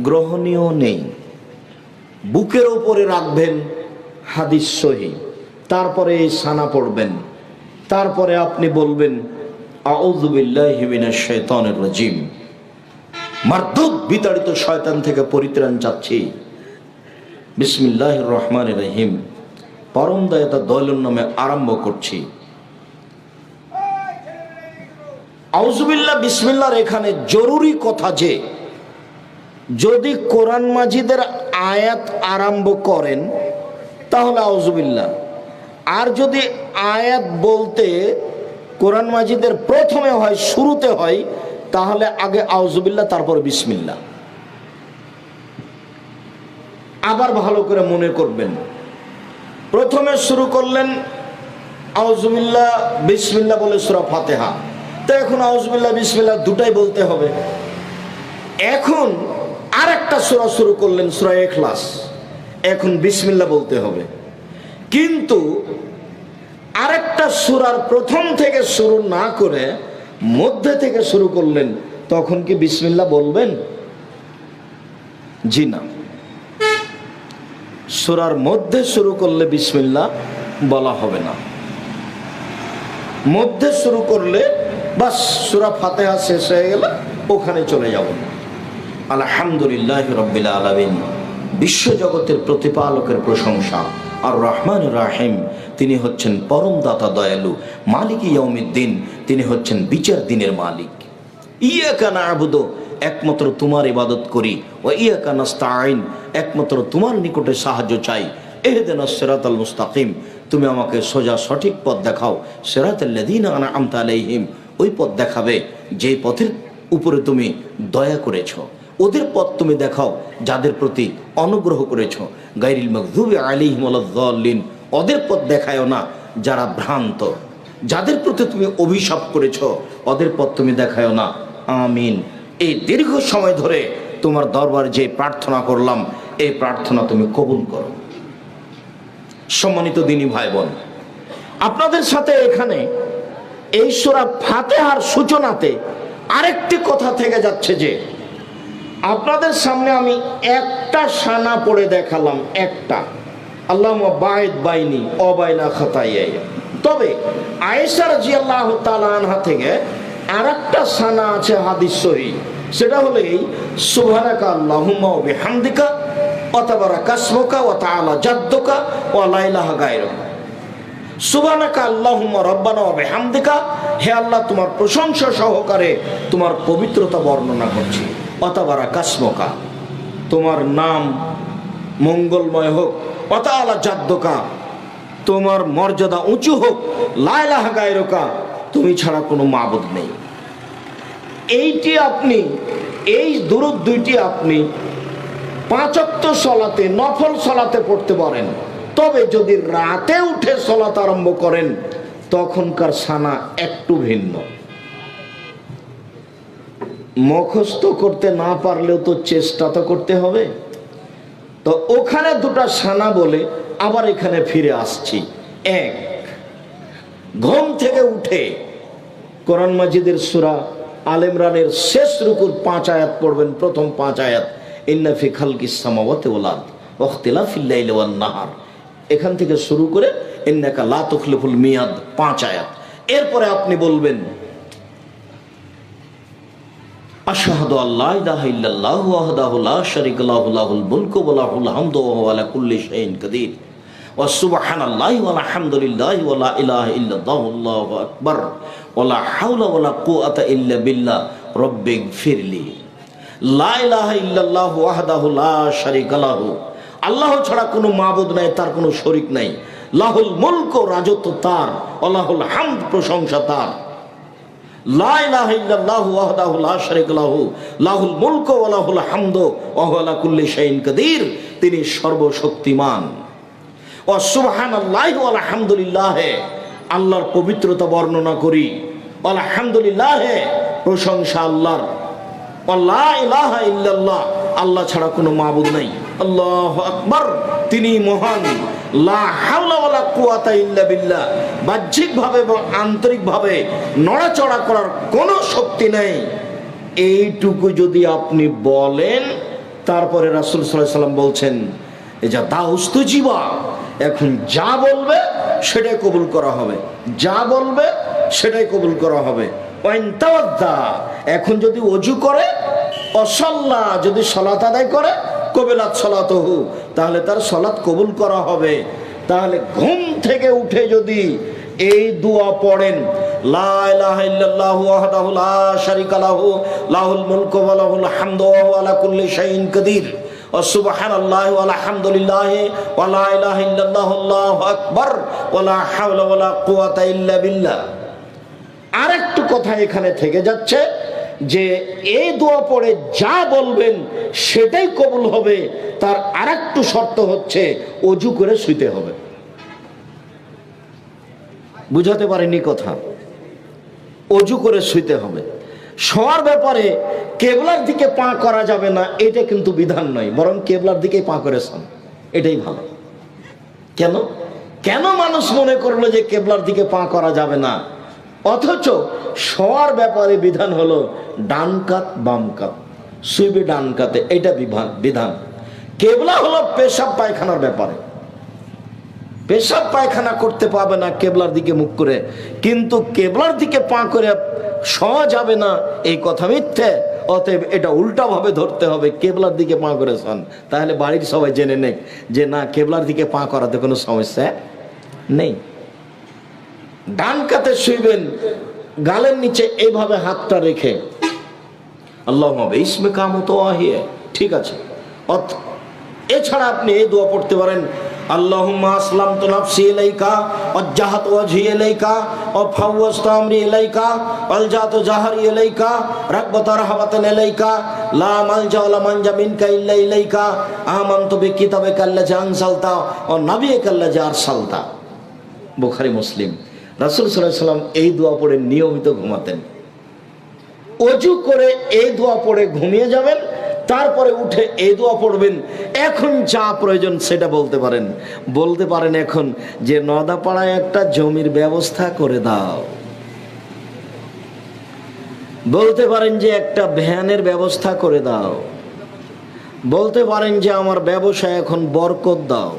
গ্রহণীয় নেই। বুকের উপরে রাখবেন, হাদিস সহিহ। তারপরে এই সানা পড়বেন, তারপরে আপনি বলবেন আউযু বিল্লাহি মিনাশ শাইতানির রাজিম, মারদুদ বিতাড়িত শয়তান থেকে পরিত্রাণ চাচ্ছি। বিসমিল্লাহির রহমানির রহিম, পরম দয়াতা দয়ালুর নামে আরম্ভ করছি। আউযুবিল্লাহ বিসমিল্লাহর এখানে জরুরি কথা যে, যদি কোরআন মাজিদের আয়াত আরম্ভ করেন তাহলে আউযুবিল্লাহ, আর যদি আয়াত বলতে কোরআন মাজিদের প্রথমে হয়, শুরুতে হয়, তাহলে আগে আউযুবিল্লাহ তারপর বিসমিল্লাহ। আবার ভালো করে মনে করবেন, প্রথমে শুরু করলেন আউযুবিল্লাহ বিসমিল্লাহ বলে সূরা ফাতিহা, তো এখন আউযুবিল্লাহ বিসমিল্লাহ দুটাই বলতে হবে। এখন আরেকটা সূরা শুরু করলেন, সূরা ইখলাস, এখন বিসমিল্লাহ বলতে হবে। কিন্তু আরেকটা সূরার প্রথম থেকে শুরু না করে মধ্যে থেকে শুরু করলেন, তখন কি বিসমিল্লাহ বলবেন? জি না। সূরার মধ্যে শুরু করলে বিসমিল্লাহ বলা হবে না। মধ্যে শুরু করলে বাস সূরা ফাতিহা শেষ হয়ে গেল, ওখানে চলে যাব। আলহামদুলিল্লাহি রাব্বিল আলামিন, বিশ্বজগতের প্রতিপালকের প্রশংসা। আর রহমান রাহিম, তিনি হচ্ছেন পরম দাতা দয়ালু। মালিক ইয়াউমিদ্দিন, তিনি হচ্ছেন বিচার দিনের মালিক। ইয়াকা না'বুদু, একমাত্র তোমার ইবাদত করি। ওয়া ইয়াকা নাস্তাঈন, একমাত্র তোমার নিকটে সাহায্য চাই। ইহদিনাস সিরাতাল মুস্তাকিম, তুমি আমাকে সোজা সঠিক পথ দেখাও। সিরাতাল্লাযীনা আন'আমতা আলাইহিম, ওই পথ দেখাবে যে পথের উপরে তুমি দয়া করেছো। ওদের পথ তুমি দেখাও যাদের প্রতি অনুগ্রহ করেছো। গায়রিল মাগযুবি আলাইহিম ওয়ালাদ-দাল্লিন, ওদের পথ দেখায়ও না যারা ভ্রান্ত। যাদের প্রতি তুমি অভিশাপ করেছো, ওদের পথ তুমি দেখায়ও না। আমিন। এই দীর্ঘ সময় ধরে তোমার দরবারে যে প্রার্থনা করলাম, এই প্রার্থনা তুমি কবুল করো। সম্মানিত দিনী ভাই বোন, আপনাদের সাথে এখানে এই সূরা ফাতিহার সূচনাতে আরেকটি কথা থেকে যাচ্ছে যে, আপনাদের সামনে আমি একটা সানা পড়ে দেখালাম, একটা। আল্লাহুম্মা বাঈদ বাইনি ওয়া বাইনা খাতায়ায়া। তবে আয়েশা রাদিয়াল্লাহু তাআলা আনহা থেকে আরেকটা সানা আছে হাদিস সহিহ, সেটা হলো এই সুবহানাকা আল্লাহুম্মা ওয়া বিহামদিকা ওয়া তাবারাকা ইসমুকা ওয়া তাআলা জাদ্দুকা ওয়া লা ইলাহা গায়রুকা। সুবহানাকা আল্লাহুম্মা রাব্বানা ওয়া বিহামদিকা, হে আল্লাহ তোমার প্রশংসা সহকারে তোমার পবিত্রতা বর্ণনা করছি। ওয়া তাবারাকা ইসমুকা, তোমার নাম মঙ্গলময় হোক। ওয়া তাআলা জাদ্দুকা, তোমার মর্যাদা উঁচু হোক। লা ইলাহা গায়রুকা, তুমি ছাড়া কোনো মাবুদ নেই। এইটি আপনি, এই দুরূদ দুইটি আপনি 5 ওয়াক্ত সলাতে, নফল সলাতে পড়তে পারেন। তবে যদি রাতে উঠে সলাত আরম্ভ করেন তখনকার সানা একটু ভিন্ন। মুখস্থ করতে না পারলেও তো চেষ্টা তো করতে হবে। তো ওখানে দুটা সানা বলে আবার এখানে ফিরে আসছি। এক, ঘুম থেকে উঠে কোরআন মাজিদের সূরা আল ইমরানের শেষ রুকুর 5 আয়াত পড়বেন। প্রথম 5 আয়াত, ইন্না ফি খালকিস সামাওয়াতি ওয়াল আরদ ওয়া ইখতিলাফিল লাইলি ওয়ান নাহার, এখান থেকে শুরু করে ইন্নাকা লা তুখলিফুল মিয়াদ 5 আয়াত। এরপরে আপনি বলবেন আশহাদু আল্লা ইলাহা ইল্লাল্লাহু ওয়াহদাহু লা শারীকা লাহু লাহুল মুলকু ওয়া লাহুল হামদু ওয়া হুয়া আলা কুল্লি শাইইন কাদির ওয়া সুবহানাল্লাহি ওয়া আলহামদুলিল্লাহি ওয়া লা ইলাহা ইল্লাল্লাহু আল্লাহু আকবার ওয়া লা হাওলা ওয়া লা কুওয়াতা ইল্লা বিল্লাহ রব্বিগফিরলি। লা ইলাহা ইল্লাল্লাহু ওয়াহদাহু লা শারীকা লাহু, আল্লাহ ছাড়া কোনো মাবুদ নাই, তার কোনো শরীক নাই। লাহুল মুলক, রাজত্ব তার। লাহুল হামদ, প্রশংসা তার। লা ইলাহা ইল্লাল্লাহু ওয়াহদাহু লা শারীকা লাহু লাহুল মুলক ওয়া লাহুল হামদ ওয়া হুয়া আলা কুল্লি শাইইন কাদির, তিনি সর্বশক্তিমান। ওয়া সুবহানাল্লাহি ওয়া আলহামদুলিল্লাহ, আল্লাহর পবিত্রতা বর্ণনা করি। আলহামদুলিল্লাহ, প্রশংসা আল্লাহর। ওয়া লা ইলাহা ইল্লাল্লাহ, আল্লাহ ছাড়া কোনো মাবুদ নাই। আল্লাহু আকবার, তিনি মহান। লা হাওলা ওয়া লা কুওয়াতা ইল্লা বিল্লাহ, বাহ্যিকভাবে এবং আন্তরিকভাবে নড়াচড়া করার কোনো শক্তি নেই। এইটুকু যদি আপনি বলেন, তারপরে রাসূল সাল্লাল্লাহু আলাইহি ওয়াসাল্লাম বলছেন যা দাউস্তুজিবা, এখন যা বলবে সেটাই কবুল করা হবে, যা বলবে সেটাই কবুল করা হবে। ওয়াইন তাওয়াদ্দা, এখন যদি ওযু করে, অসাল্লা, যদি সালাত আদায় করে, কবিলাত সালাতুহু, তাহলে তার সালাত কবুল করা হবে। তাহলে ঘুম থেকে উঠে যদি এই দোয়া পড়েন, লা ইলাহা ইল্লাল্লাহু ওয়াহদাহু লা শারীকা লাহু লাহুল মুলকু ওয়া লাহুল হামদু ওয়া হুয়া আলা কুল্লি শাইইন কাদির ওয়া সুবহানাল্লাহি ওয়া আলহামদুলিল্লাহি ওয়া লা ইলাহা ইল্লাল্লাহু আল্লাহু আকবার ওয়া লা হাওলা ওয়া লা কুওয়াতা ইল্লা বিল্লাহ। আরেকটু কথা এখানে থেকে যাচ্ছে যে এই দোয়া পড়ে যা বলবেন সেটাই কবুল হবে। তার আরেকটু শর্ত হচ্ছে ওযু করে শুইতে হবে। বুঝাতে পারিনি কথা? ওযু করে শুইতে হবে। শোয়ার ব্যাপারে কেবলার দিকে পা করা যাবে না, এটা কিন্তু বিধান নয়, বরং কেবলার দিকে পা করে শোন, এটাই ভালো। কেন কেন মানুষ মনে করলো যে কেবলার দিকে পা করা যাবে না, অথচ শোয়ার ব্যাপারে বিধান হলো ডান কাত বাম কাত, শুইবে ডান কাতে, এটা বিধান। কেবলা হলো পেশাব পায়খানার ব্যাপারে, পেশাব পায়খানা করতে পারবে না কেবলার দিকে মুখ করে, কিন্তু কেবলার দিকে পা করে শোয়া যাবে না এই কথা মিথ্যে। অতএব এটা উল্টা ভাবে ধরতে হবে, কেবলার দিকে পা করে শোন। তাহলে বাড়ির সবাই জেনে নেক যে না, কেবলার দিকে পা করাতে কোনো সমস্যা নেই। ডান কাতে শুইবেন, গালের নিচে এইভাবে হাতটা রেখে আল্লাহুম্মা বিসমি কামুতওয়াহিয়া, ঠিক আছে। এছাড়া আপনি এই দোয়া পড়তে পারেন, আল্লাহুম্মা আসলামতু নাফসি ইলাইকা ওয়াজ্জাহাতু ওয়াজহি ইলাইকা ওয়া ফাওয়াজতু আমরি ইলাইকা ওয়ালজাতু জাহরি ইলাইকা রাগবাতা রাহবাতান ইলাইকা লা মালজা ওয়া লা মানজা মিনকা ইল্লা ইলাইকা আমানতু বিকিতাবিকা আল্লাযী আনসালতা ওয়া নাবিয়্যিকা আল্লাযী আরসালতা। বুখারী মুসলিম। রাসূল সাল্লাল্লাহু আলাইহি ওয়াসাল্লাম এই দোয়া পড়ে নিয়মিত ঘুমাতেন। ওযু করে এই দোয়া পড়ে ঘুমিয়ে যাবেন, তারপরে উঠে এই দোয়া পড়বেন। এখন যা প্রয়োজন সেটা বলতে পারেন এখন যে নদাপাড়ায় একটা জমির ব্যবস্থা করে দাও, বলতে পারেন যে একটা ভ্যানের ব্যবস্থা করে দাও, বলতে পারেন যে আমার ব্যবসায় এখন বরকত দাও,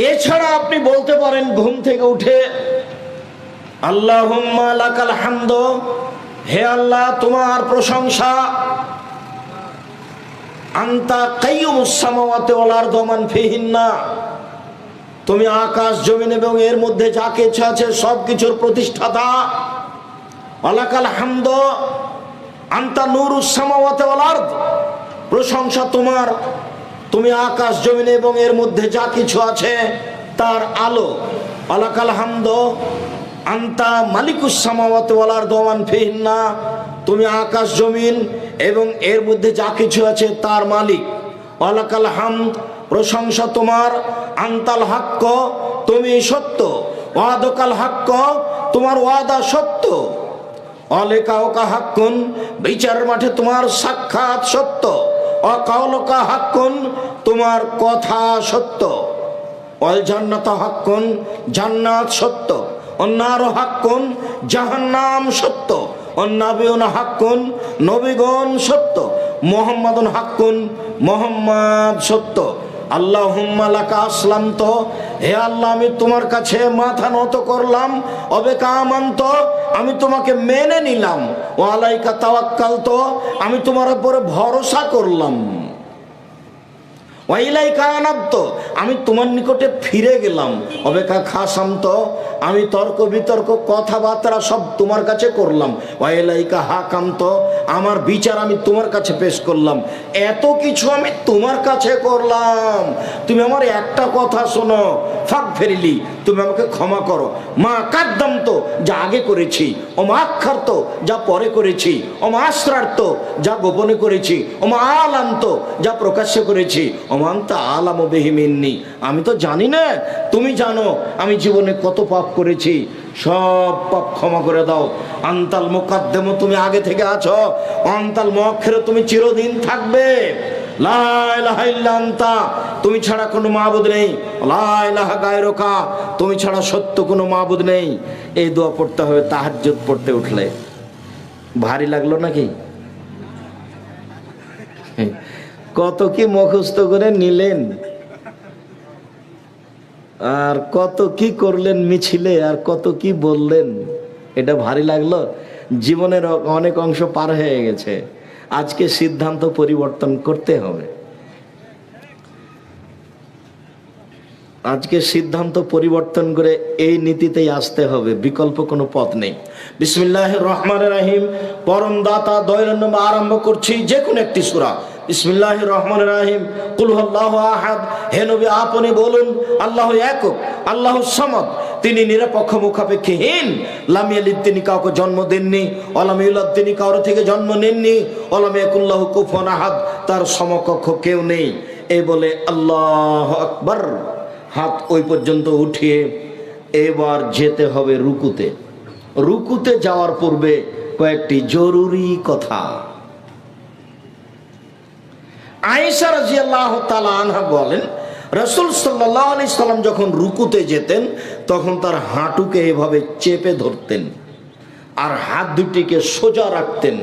এছাড়া আপনি বলতে পারেন ঘুম থেকে উঠে আল্লাহুম্মা লাকাল হামদ, হে আল্লাহ তোমার প্রশংসা, আনতা কাইয়ুমুস সামাওয়াতি ওয়াল আরদি ওয়া মান ফিহিন্না, তুমি আকাশ জমিন এবং এর মধ্যে যা কিছু আছে সব কিছুর প্রতিষ্ঠাতা। ওয়ালাকাল হামদ, আনতা নূরুস সামাওয়াতি ওয়াল আরদ, প্রশংসা তোমার, তুমি আকাশ জমিন এবং এর মধ্যে যা কিছু আছে তার আলো। ওয়ালাকাল হামদ, আনতা মালিকুস সামাওয়াতি ওয়াল আরদি ওয়া মান ফিহিন্না, তুমি আকাশ জমিন এবং এর মধ্যে যা কিছু আছে তার মালিক। ওয়ালাকাল হামদ, প্রশংসা তোমার, আনতাল হাক্ক, তুমি সত্য, ওয়াদাকাল হাক্ক, তোমার ওয়াদা সত্য, অলেকাওকা হাক্কুন, বিচারের মাঠে তোমার সাক্ষাৎ সত্য, অকাওলকা হাক্কুন, তোমার কথা সত্য, অল জান্নাত হাক্কুন, জান্নাত সত্য, অন্নার হাক্কুন, জাহান্নাম সত্য, অন্নাবিউন হাক্কুন, নবীগণ সত্য, মুহাম্মাদুন হাক্কুন, মুহাম্মদ সত্য। আল্লাহুম্মা লাকা আসলামতু, হে আল্লাহ আমি তোমার কাছে মাথা নত করলাম, অবেকামান্ত, আমি তোমাকে মেনে নিলাম, ওয়া আলাইকা তাওয়াক্কালতু, আমি তোমার উপরে ভরসা করলাম, ওয়া ইলাইকা আনাবতু, আমি তোমার নিকটে ফিরে গেলাম, অবেকা খাসামত, আমি তর্ক বিতর্ক কথাবার্তা সব তোমার কাছে করলাম, ওয়া ইলাইকা হাকামত, আমার বিচার আমি তোমার কাছে পেশ করলাম, এত কিছু আমি তোমার কাছে করলাম, তুমি আমার একটা কথা শোনো, ফাক ফেরিলি, তুমি আমাকে ক্ষমা করো, মা কাদ্দাম তো, যা আগে করেছি, ও মা আক্ষার তো, যা পরে করেছি, ও মা আশ্রার তো, যা গোপনে করেছি, ও মা আলান্ত, যা প্রকাশ্যে করেছি, অমান্তা আলাম বিহি মিন্নি, আমি তো জানি না, তুমি জানো আমি জীবনে কত পাপ করেছি, সব পাপ ক্ষমা করে দাও। আনতাল মুকাদ্দেম, তুমি আগে থেকে আছো, আনতাল মুআখির, তুমি চিরদিন থাকবে, লা ইলাহা ইল্লা আনতা, তুমি ছাড়া কোনো মাবুদ নেই, লা ইলাহা গায়রুকা, তুমি ছাড়া সত্য কোনো মাবুদ নেই। এই দোয়া পড়তে হবে তাহাজ্জুদ পড়তে উঠলে। ভারী লাগলো নাকি? কত কি মুখস্থ করে নিলেন, আর কত কি করলেন মিছিলে, আর কত কি বললেন, এটা ভারী লাগলো? জীবনের অনেক অংশ পার হয়ে গেছে, আজকে সিদ্ধান্ত পরিবর্তন করতে হবে, আজকে সিদ্ধান্ত পরিবর্তন করে এই নীতিতেই আসতে হবে, বিকল্প কোনো পথ নেই। বিসমিল্লাহির রহমানির রহিম, পরম দাতা দয়ালু নামে আরম্ভ করছি যে কোনো একটি সূরা। বিসমিল্লাহির রহমানির রহিম, কুল হুয়াল্লাহু আহাদ, হে নবী আপনি বলুন আল্লাহু একক, আল্লাহু সামাদ, তিনি নিরপেক্ষ মুখাপেক্ষীহীন, লাম ইয়ালিদ, তিনি কাউকে জন্ম দেননি, ওয়ালাম ইউলাদ, তিনি কারো থেকে জন্ম নেননি, ওয়ালাম ইয়াকুল লাহু কুফুয়ান আহাদ, তার সমকক্ষ কেউ নেই। এই বলে আল্লাহু আকবার, হাত ওই পর্যন্ত উঠিয়ে এবার যেতে হবে রুকুতে। রুকুতে যাওয়ার পূর্বে কয়েকটি জরুরি কথা। আয়েশা রাদিয়াল্লাহু তাআলা আনহা বলেন, রাসূল সাল্লাল্লাহু আলাইহি সাল্লাম যখন রুকুতে যেতেন তখন তার হাঁটুকে এভাবে চেপে ধরতেন আর হাত দুটিকে সোজা রাখতেন।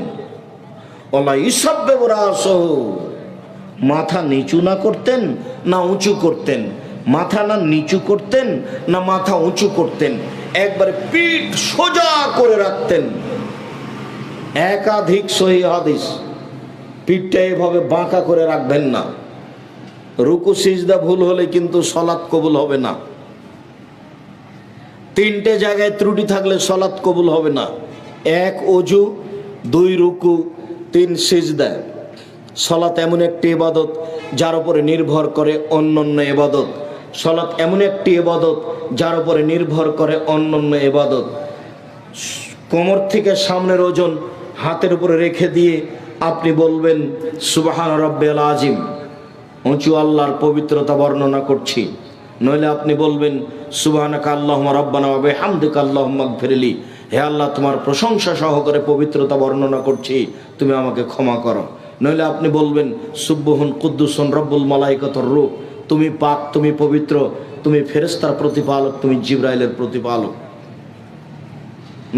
ওলা ইসাব্বিহু রাসাহু, মাথা নিচু না করতেন না উঁচু করতেন, মাথা না নিচু করতেন না মাথা উঁচু করতেন, একবারে পিঠ সোজা করে রাখতেন। একাধিক সহিহ হাদিস, পিঠটা এভাবে বাঁকা করে রাখবেন না। রুকু সিজদা ভুল হলে কিন্তু সালাত কবুল হবে না। তিনটে জায়গায় ত্রুটি থাকলে সালাত কবুল হবে না। এক ওযু, দুই রুকু, তিন সিজদা। সালাত এমন একটি ইবাদত যার উপরে নির্ভর করে অন্যান্য ইবাদত। সালাত এমন একটি ইবাদত যার উপরে নির্ভর করে অন্যান্য ইবাদত। কোমর থেকে সামনের ওজন হাতের উপরে রেখে দিয়ে আপনি বলবেন সুবহান রাব্বিয়াল আযীম, উঁচু আল্লাহর পবিত্রতা বর্ণনা করছি। নইলে আপনি বলবেন সুবহানাকা আল্লাহুম্মা রাব্বানা ওয়া বিহামদিকা আল্লাহুম্মা ইগফিরলি, হে আল্লাহ তোমার প্রশংসা সহকারে পবিত্রতা বর্ণনা করছি, তুমি আমাকে ক্ষমা করো। নইলে আপনি বলবেন সুবহুন কুদ্দুসুন রব্বুল মালাইকাতুর রূহ, তুমি পাক, তুমি পবিত্র, তুমি ফেরেশতার প্রতিপালক, তুমি জিবরাইলের প্রতিপালক।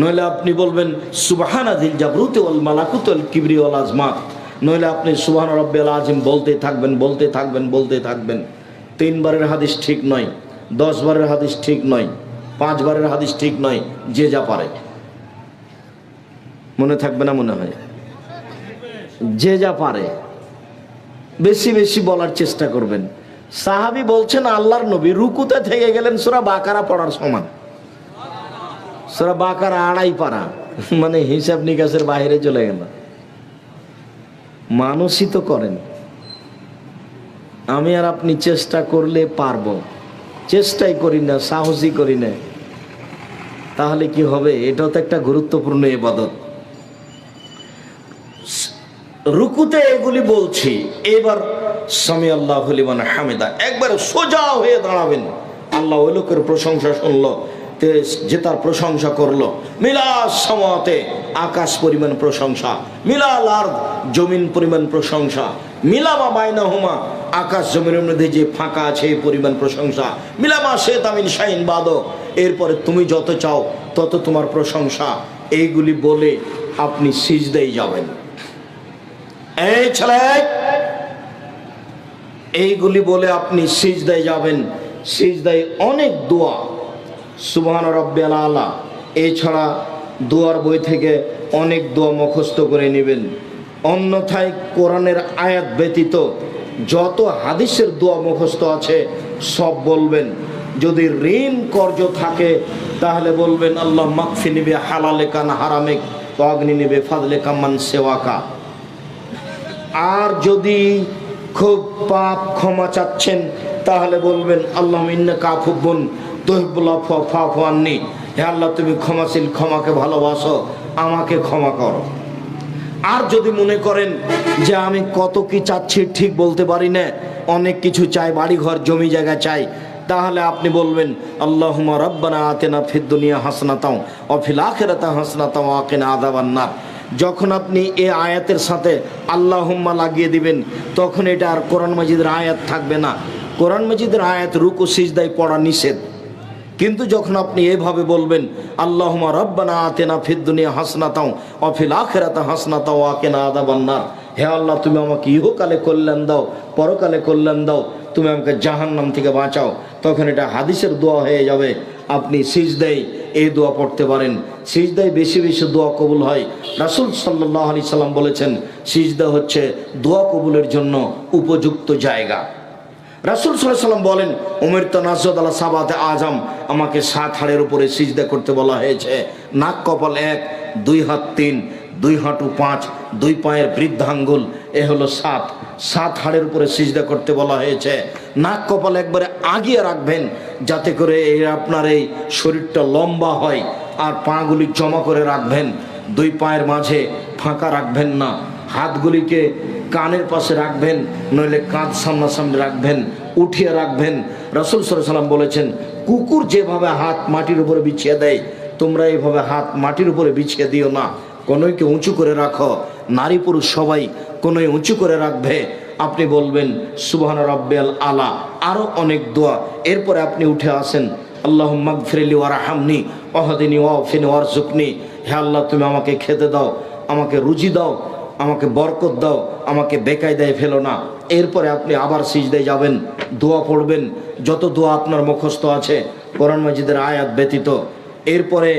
নইলে আপনি বলবেন সুবহানা যিল জাবরুতি ওয়াল মালাকুতি ওয়াল কিবরি ওয়াল আজমাত। নইলে আপনি সুবহান রাব্বিয়াল আযীম বলতে থাকবেন, বলতে থাকবেন, বলতে থাকবেন। তিনবারের হাদিস ঠিক নয়। 10 বারের হাদিস ঠিক নয়, 5 বারের হাদিস ঠিক নয়, যে যা পারে। মনে থাকবে না মনে হয়? যে যা পারে বেশি বেশি বলার চেষ্টা করবেন। সাহাবী বলছেন আল্লাহর নবী রুকুতে থেকে গেলেন সূরা বাকারা পড়ার সমান। সূরা বাকারা 2.5 পারা, মানে হিসাব নিকাশের বাইরে চলে গেল। মানুষই তো করেন, আমি আর আপনি চেষ্টা করলে পারবো, চেষ্টাই করি না, সাহসই করি না, তাহলে কি হবে? এটাও তো একটা গুরুত্বপূর্ণ ইবাদত। রুকুতে এগুলি বলছি। এবার সামি আল্লাহু লিমান হামিদা, একবার সোজা হয়ে দাঁড়াবেন। আল্লাহ ওই লোকের প্রশংসা শুনলো যে তার প্রশংসা করলো। মিলাস সামাতে, আকাশ পরিমাণ প্রশংসা, মিলাল আরদ, জমিন পরিমাণ প্রশংসা, মিলামা বাইনাহুমা, আকাশ জমিনের মধ্যে যে ফাঁকা আছে এই পরিমাণ প্রশংসা, মিলামা শেতামিন শাইন বাদ, এরপরে তুমি যত চাও তত তোমার প্রশংসা। এইগুলি বলে আপনি সিজদায় যাবেন। এই ছেলে, এইগুলি বলে আপনি সিজদায় যাবেন। সিজদায় অনেক দোয়া, সুবহান রাব্বিয়াল আলা, এছাড়া দোয়ার বই থেকে অনেক দোয়া মুখস্থ করে নেবেন। অন্যথায় কোরআনের আয়াত ব্যতীত যত হাদিসের দোয়া মুখস্থ আছে সব বলবেন। যদি ঋণ কর্জ থাকে তাহলে বলবেন আল্লাহ মাগফি নিবে হালালে কান হারামেক অগ্নি নিবে ফাদলে কামান সেওয়াকা। আর যদি খুব পাপ ক্ষমা চাচ্ছেন তাহলে বলবেন আল্লাহ ইন্নাকা আফুবুন তুহিব্বুল আফওয়া ফাফু আন্নি, হে আল্লাহ তুমি ক্ষমাশীল, ক্ষমাকে ভালোবাসো, আমাকে ক্ষমা করো। আর যদি মনে করেন যে আমি কত কি চাচ্ছি ঠিক বলতে পারি না, অনেক কিছু চাই, বাড়ি ঘর জমি জায়গা চাই, তাহলে আপনি বলবেন আল্লাহুম্মা রাব্বানা আতিনা ফিদ দুনিয়া হাসানাতাও ওয়া ফিল আখিরাতি হাসানাতাও ওয়া কিনা আযাবান নার। যখন আপনি এই আয়াতের সাথে আল্লাহুম্মা লাগিয়ে দিবেন তখন এটা আর কোরআন মাজিদের আয়াত থাকবে না। কোরআন মাজিদের আয়াত রুকু সিজদায় পড়া নিষেধ, কিন্তু যখন আপনি এভাবে বলবেন আল্লাহুম্মা রাব্বানা আতিনা ফিদ দুনিয়া হাসানাতাও ওয়া ফিল আখিরাতি হাসানাতাও ওয়া কিনা আযাবান নার, হে আল্লাহ তুমি আমাকে ইহকালে কল্যাণ দাও, পরকালে কল্যাণ দাও, তুমি আমাকে জাহান্নাম থেকে বাঁচাও, তখন এটা হাদিসের দোয়া হয়ে যাবে। আপনি সিজদায় এই দোয়া পড়তে পারেন। সিজদায় বেশি বেশি দোয়া কবুল হয়। রাসূল সাল্লাল্লাহু আলাইহি সাল্লাম বলেছেন সিজদা হচ্ছে দোয়া কবুলের জন্য উপযুক্ত জায়গা। রাসূল সাল্লাল্লাহু আলাইহি সাল্লাম বলেন উমিরতু নাসজুদ আলা সাবাতে আজম, আমাকে 7 হাড়ের উপরে সিজদা করতে বলা হয়েছে। নাক কপাল 1, 2 হাত 3, 2 হাঁটু 5, 2 পায়ের বৃদ্ধাঙ্গুল, এ হলো 7 হাড়ের উপরে সিজদা করতে বলা হয়েছে। নাক কপাল একবারে আগিয়ে রাখবেন যাতে করে আপনার এই শরীরটা লম্বা হয়, আর পাগুলি জমা করে রাখবেন, 2 পায়ের মাঝে ফাঁকা রাখবেন না। হাতগুলিকে কানের পাশে রাখবেন, নইলে কাঁধ সামনাসামনি রাখবেন, উঠিয়ে রাখবেন। রাসূল সাল্লাল্লাহু আলাইহি সাল্লাম বলেছেন কুকুর যেভাবে হাত মাটির উপরে বিছিয়ে দেয় তোমরা এইভাবে হাত মাটির উপরে বিছিয়ে দিও না, কোনোইকে উঁচু করে রাখো। নারী পুরুষ সবাই কোনোই উঁচু করে রাখবে। আপনি বলবেন সুবহান রাব্বিয়াল আলা, আরও অনেক দোয়া। এরপরে আপনি উঠে আসেন আল্লাহুম্মা গফিরলি ওয়ারহামনি ওয়াহদিনি ওয়াফিনি ওয়ারযুকনি, হে আল্লাহ তুমি আমাকে খেতে দাও, আমাকে রুজি দাও, আমাকে বরকত দাও, আমাকে বেকায়দায় ফেলো না। এরপরে আপনি আবার সিজদায় যাবেন, দোয়া পড়বেন, যত দোয়া আপনার মুখস্থ আছে কোরআন মাজিদের আয়াত ব্যতীত। এরপরে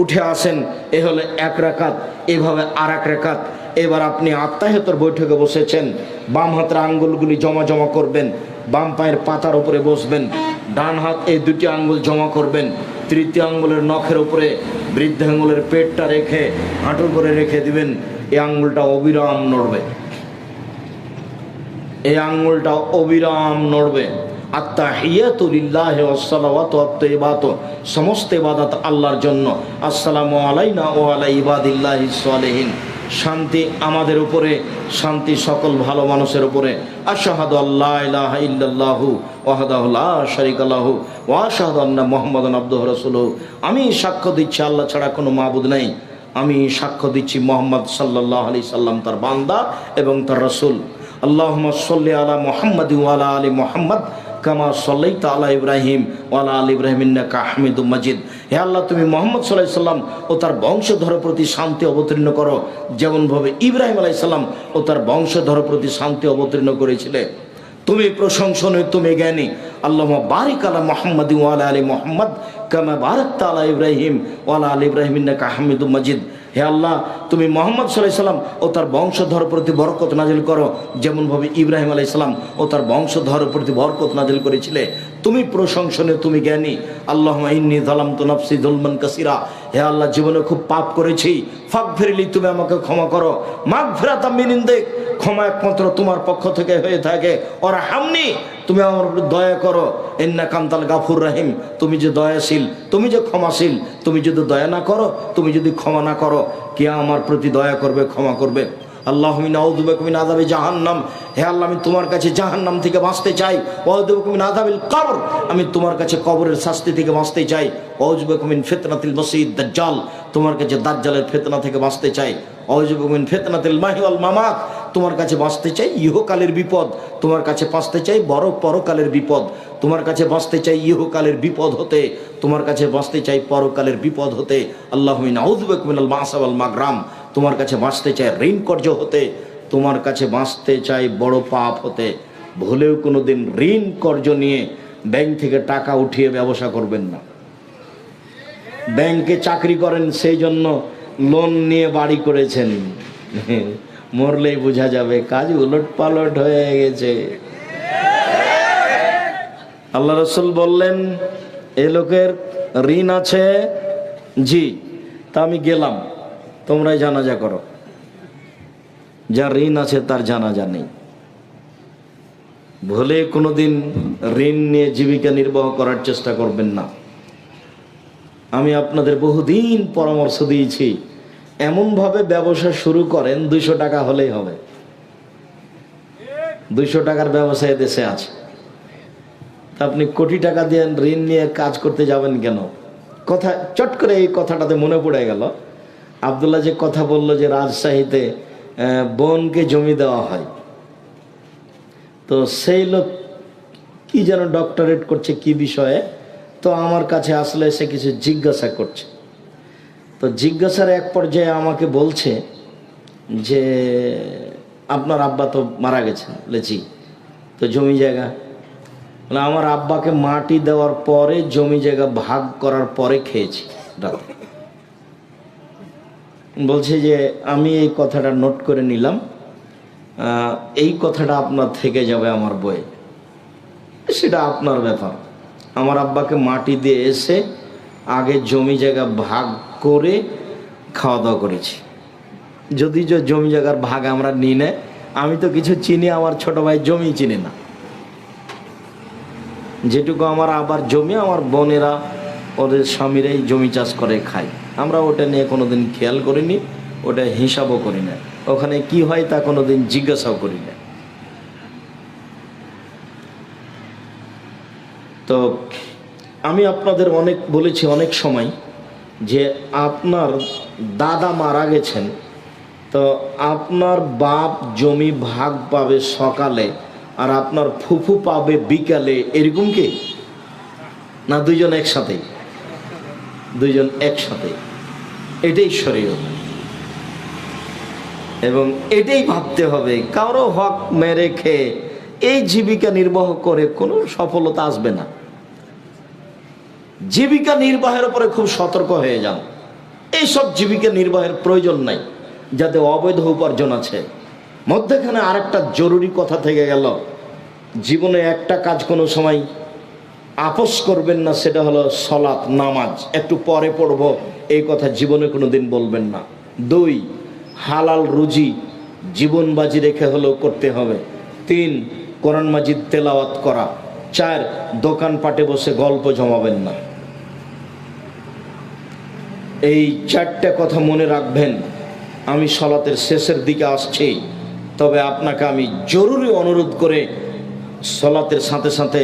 উঠে আসেন, এ হলো 1 রাকাত, এভাবে আর 1 রাকাত। এবার আপনি আত্তাহিয়াতের বৈঠকে বসেছেন, বাম হাতের আঙ্গুলগুলি জমা জমা করবেন, বাম পায়ের পাতার উপরে বসবেন, ডান হাত এই 2টি আঙ্গুল জমা করবেন, তৃতীয় আঙ্গুলের নখের উপরে বৃদ্ধ আঙ্গুলের পেটটা রেখে হাঁটুর করে রেখে দিবেন। এই আঙ্গুলটা অবিরাম নড়বে, এই আঙ্গুলটা অবিরাম নড়বে। আত্তাহিয়াতু লিল্লাহি ওয়াস সালাওয়াতু ওয়াত তাইয়্যিবাতু, সমস্ত ইবাদত আল্লাহর জন্য। আসসালামু আলাইনা ওয়া আলা ইবাদিল্লাহিস সালিহিন, শান্তি আমাদের উপরে, শান্তি সকল ভালো মানুষের উপরে। আশহাদু আল্লা ইলাহা ইল্লাল্লাহু ওয়াহদাহু লা শারীকা লাহু ওয়া আশহাদু আন্না মুহাম্মাদান আবদুহু ওয়া রাসূলুহু, আমি সাক্ষ্য দিচ্ছি আল্লাহ ছাড়া কোনো মাবুদ নেই, আমি সাক্ষ্য দিচ্ছি মুহাম্মদ সাল্লাল্লাহু আলাইহি সাল্লাম তার বান্দা এবং তার রাসূল। আল্লাহুম্মা সাল্লি আলা মুহাম্মাদি ওয়া আলা আলি মুহাম্মাদ কামা সাল্লাইতা আলা ইব্রাহিম ওয়া আলা আলি ইব্রাহিম ইন্নাকা হামিদুম মাজিদ, হে আল্লাহ তুমি মুহাম্মদ সাল্লাল্লাহু আলাইহি সাল্লাম ও তার বংশধরের প্রতি শান্তি অবতীর্ণ করো যেমনভাবে ইব্রাহিম আলাইহিস সালাম ও তার বংশধরের প্রতি শান্তি অবতীর্ণ করেছিলে। তুমি প্রশংসনীয়, তুমি জ্ঞানী। আল্লাহুম্মা বারিক আলা মুহাম্মাদি ওয়া আলা আলি মুহাম্মাদ কামা বারাকতা আলা ইব্রাহিম ওয়া আলা আলি ইব্রাহিম ইন্নাকা হামিদুম মাজিদ। হে আল্লাহ, তুমি মুহাম্মদ সাল্লাল্লাহু আলাইহি সাল্লাম ও তার বংশধর প্রতি বরকত নাজিল করো, যেমনভাবে ইব্রাহিম আলাইহিস সালাম ও তার বংশধর প্রতি বরকত নাজিল করেছিলে। তুমি প্রশংসনীয়, তুমি জ্ঞানী। আল্লাহুম্মা ইন্নী যালামতু নাফসি যুলমান কাসীরা। হে আল্লাহ, জীবনে খুব পাপ করেছি, ফাগফিরলি, তুমি আমাকে ক্ষমা করো। মাগফিরাতাম মিন ইনদিক, ক্ষমা একমাত্র তোমার পক্ষ থেকে হয়ে থাকে। ওয়ারহামনি, তুমি আমার উপর দয়া করো। ইন্নাকা আনতাল গাফুর রহিম, তুমি যে দয়াশীল, তুমি যে ক্ষমাশীল। তুমি যদি দয়া না করো, তুমি যদি ক্ষমা না করো, কে আমার প্রতি দয়া করবে, ক্ষমা করবে? আল্লাহুম্মা নাউযু বিকা মিন আযাবি জাহান্নাম। হে আল্লাহ, আমি তোমার কাছে জাহান্নাম থেকে বাঁচতে চাই। ওয়া আউযু বিকা মিন আযাবিল কবর, আমি তোমার কাছে কবরের শাস্তি থেকে বাঁচতে চাই। ওয়া আউযু বিকা মিন ফিতনাতিল মাসীহিদ দাজ্জাল, তোমার কাছে দাজ্জালের ফিতনা থেকে বাঁচতে চাই। ওয়া আউযু বিকা মিন ফিতনাতিল মাহি ওয়াল মামাত, তোমার কাছে বাঁচতে চাই ইহকালের বিপদ। তোমার কাছে বাঁচতে চাই বড় পরকালের বিপদ। তোমার কাছে বাঁচতে চাই ইহকালের বিপদ হতে, তোমার কাছে বাঁচতে চাই পরকালের বিপদ হতে। আল্লাহুম্মা নাউযু বিকা মিনাল মা'সা ওয়াল মাগরাম, তোমার কাছে বাঁচতে চাই ঋণ কর্য হতে, তোমার কাছে বাঁচতে চাই বড় পাপ হতে। ভুলেও কোনো দিন ঋণ কর্য নিয়ে ব্যাংক থেকে টাকা উঠিয়ে ব্যবসা করবেন না। ব্যাংকে চাকরি করেন, সেই জন্য লোন নিয়ে বাড়ি করেছেন, মরলেই বোঝা যাবে কাজ উলট পালট হয়ে গেছে। আল্লাহ রাসূল বললেন, এ লোকের ঋণ আছে। জি, তা আমি গেলাম, তোমরাই জানাজা করো। যার ঋণ আছে তার জানাজা নেই। ভুলে কোনোদিন ঋণ নিয়ে জীবিকা নির্বাহ করার চেষ্টা করবেন না। আমি আপনাদের বহুদিন পরামর্শ দিয়েছি, এমনভাবে ব্যবসা শুরু করেন 200 টাকা হলেই হবে। 200 টাকার ব্যবসা দেশে আছে, তা আপনি কোটি টাকা দিয়ে ঋণ নিয়ে কাজ করতে যাবেন কেন? কথা চট করে এই কথাটাতে মনে পড়ে গেল। আব্দুল্লাহ যে কথা বলল যে রাজশাহীতে বোনকে জমি দেওয়া হয়, তো সেই লোক কি যেন ডক্টরেট করছে কি বিষয়ে, তো আমার কাছে আসলে সে কিছু জিজ্ঞাসা করছে। তো জিজ্ঞাসার এক পর্যায়ে আমাকে বলছে যে আপনার আব্বা তো মারা গেছেন। জি, তো জমি জায়গা? আমার আব্বাকে মাটি দেওয়ার পরে জমি জায়গা ভাগ করার পরে খেয়েছি। বলছে যে আমি এই কথাটা নোট করে নিলাম, এই কথাটা আপনার থেকে যাবে আমার বইয়ে, সেটা আপনার ব্যাপার। আমার আব্বাকে মাটি দিয়ে এসে আগে জমি জায়গা ভাগ করে খাওয়া দাওয়া করেছি। যদি জমি জায়গার ভাগ আমরা নিই না, আমি তো কিছু চিনি, আমার ছোট ভাই জমি চিনি না। যেটুকু আমার আবার জমি, আমার বোনেরা ওদের স্বামীরাই জমি চাষ করে খায়, আমরা ওটা নিয়ে কোনোদিন খেয়াল করিনি, ওটা হিসাবও করি না। ওখানে কি হয় তা কোনোদিন জিজ্ঞাসাও করি না। তো আমি আপনাদের অনেক বলেছি অনেক সময় যে আপনার দাদা মারা গেছেন, তো আপনার বাপ জমি ভাগ পাবে সকালে আর আপনার ফুফু পাবে বিকালে, এরকম কি না? দুইজন একসাথেই, দুইজন একসাথে। এটাই শরীয়ত এবং এটাই ভাবতে হবে। কারো হক মেরে খেয়ে এই জীবিকা নির্বাহ করে কোনো সফলতা আসবে না। জীবিকা নির্বাহের উপরে খুব সতর্ক হয়ে যান। এইসব জীবিকা নির্বাহের প্রয়োজন নাই, যাতে অবৈধ উপার্জন আছে। মধ্যখানে আরেকটা জরুরি কথা থেকে গেল, জীবনে একটা কাজ কোনো সময় আপোষ করবেন না, সেটা হলো সলাত, নামাজ। একটু পরে পড়ব, এই কথা জীবনে কোনো দিন বলবেন না। 2, হালাল রুজি জীবন বাজি রেখে হলেও করতে হবে। 3, কোরআন মাজিদ তেলাওয়াত করা। 4, দোকানপাটে বসে গল্প জমাবেন না। এই 4টে কথা মনে রাখবেন। আমি সলাতের শেষের দিকে আসছি, তবে আপনাকে আমি জরুরি অনুরোধ করে সলাতের সাথে সাথে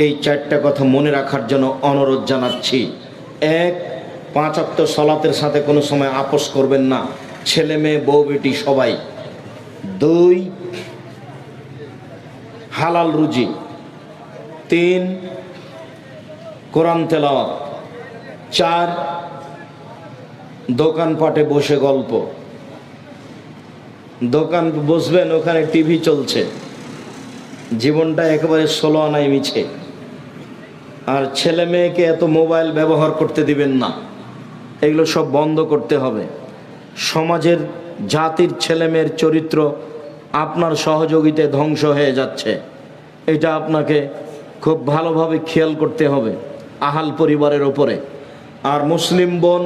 এই 4টে কথা মনে রাখার জন্য অনুরোধ জানাচ্ছি। 1, 5 ওয়াক্ত সলাতের সাথে কোনো সময় আপোষ করবেন না, ছেলে মেয়ে বউ বেটি সবাই। 2, হালাল রুজি। 3, কোরআন তেলাওয়াত। 4, দোকানপাটে বসে গল্প। দোকান বসবেন, ওখানে টিভি চলছে, জীবনটা একেবারে 16 আনায় মিছে। আর ছেলে মেয়েকে এত মোবাইল ব্যবহার করতে দিবেন না, এগুলো সব বন্ধ করতে হবে। সমাজের জাতির ছেলে মেয়ের চরিত্র আপনার সহযোগিতায় ধ্বংস হয়ে যাচ্ছে, এটা আপনাকে খুব ভালোভাবে খেয়াল করতে হবে আহাল পরিবারের ওপরে। আর মুসলিম বোন,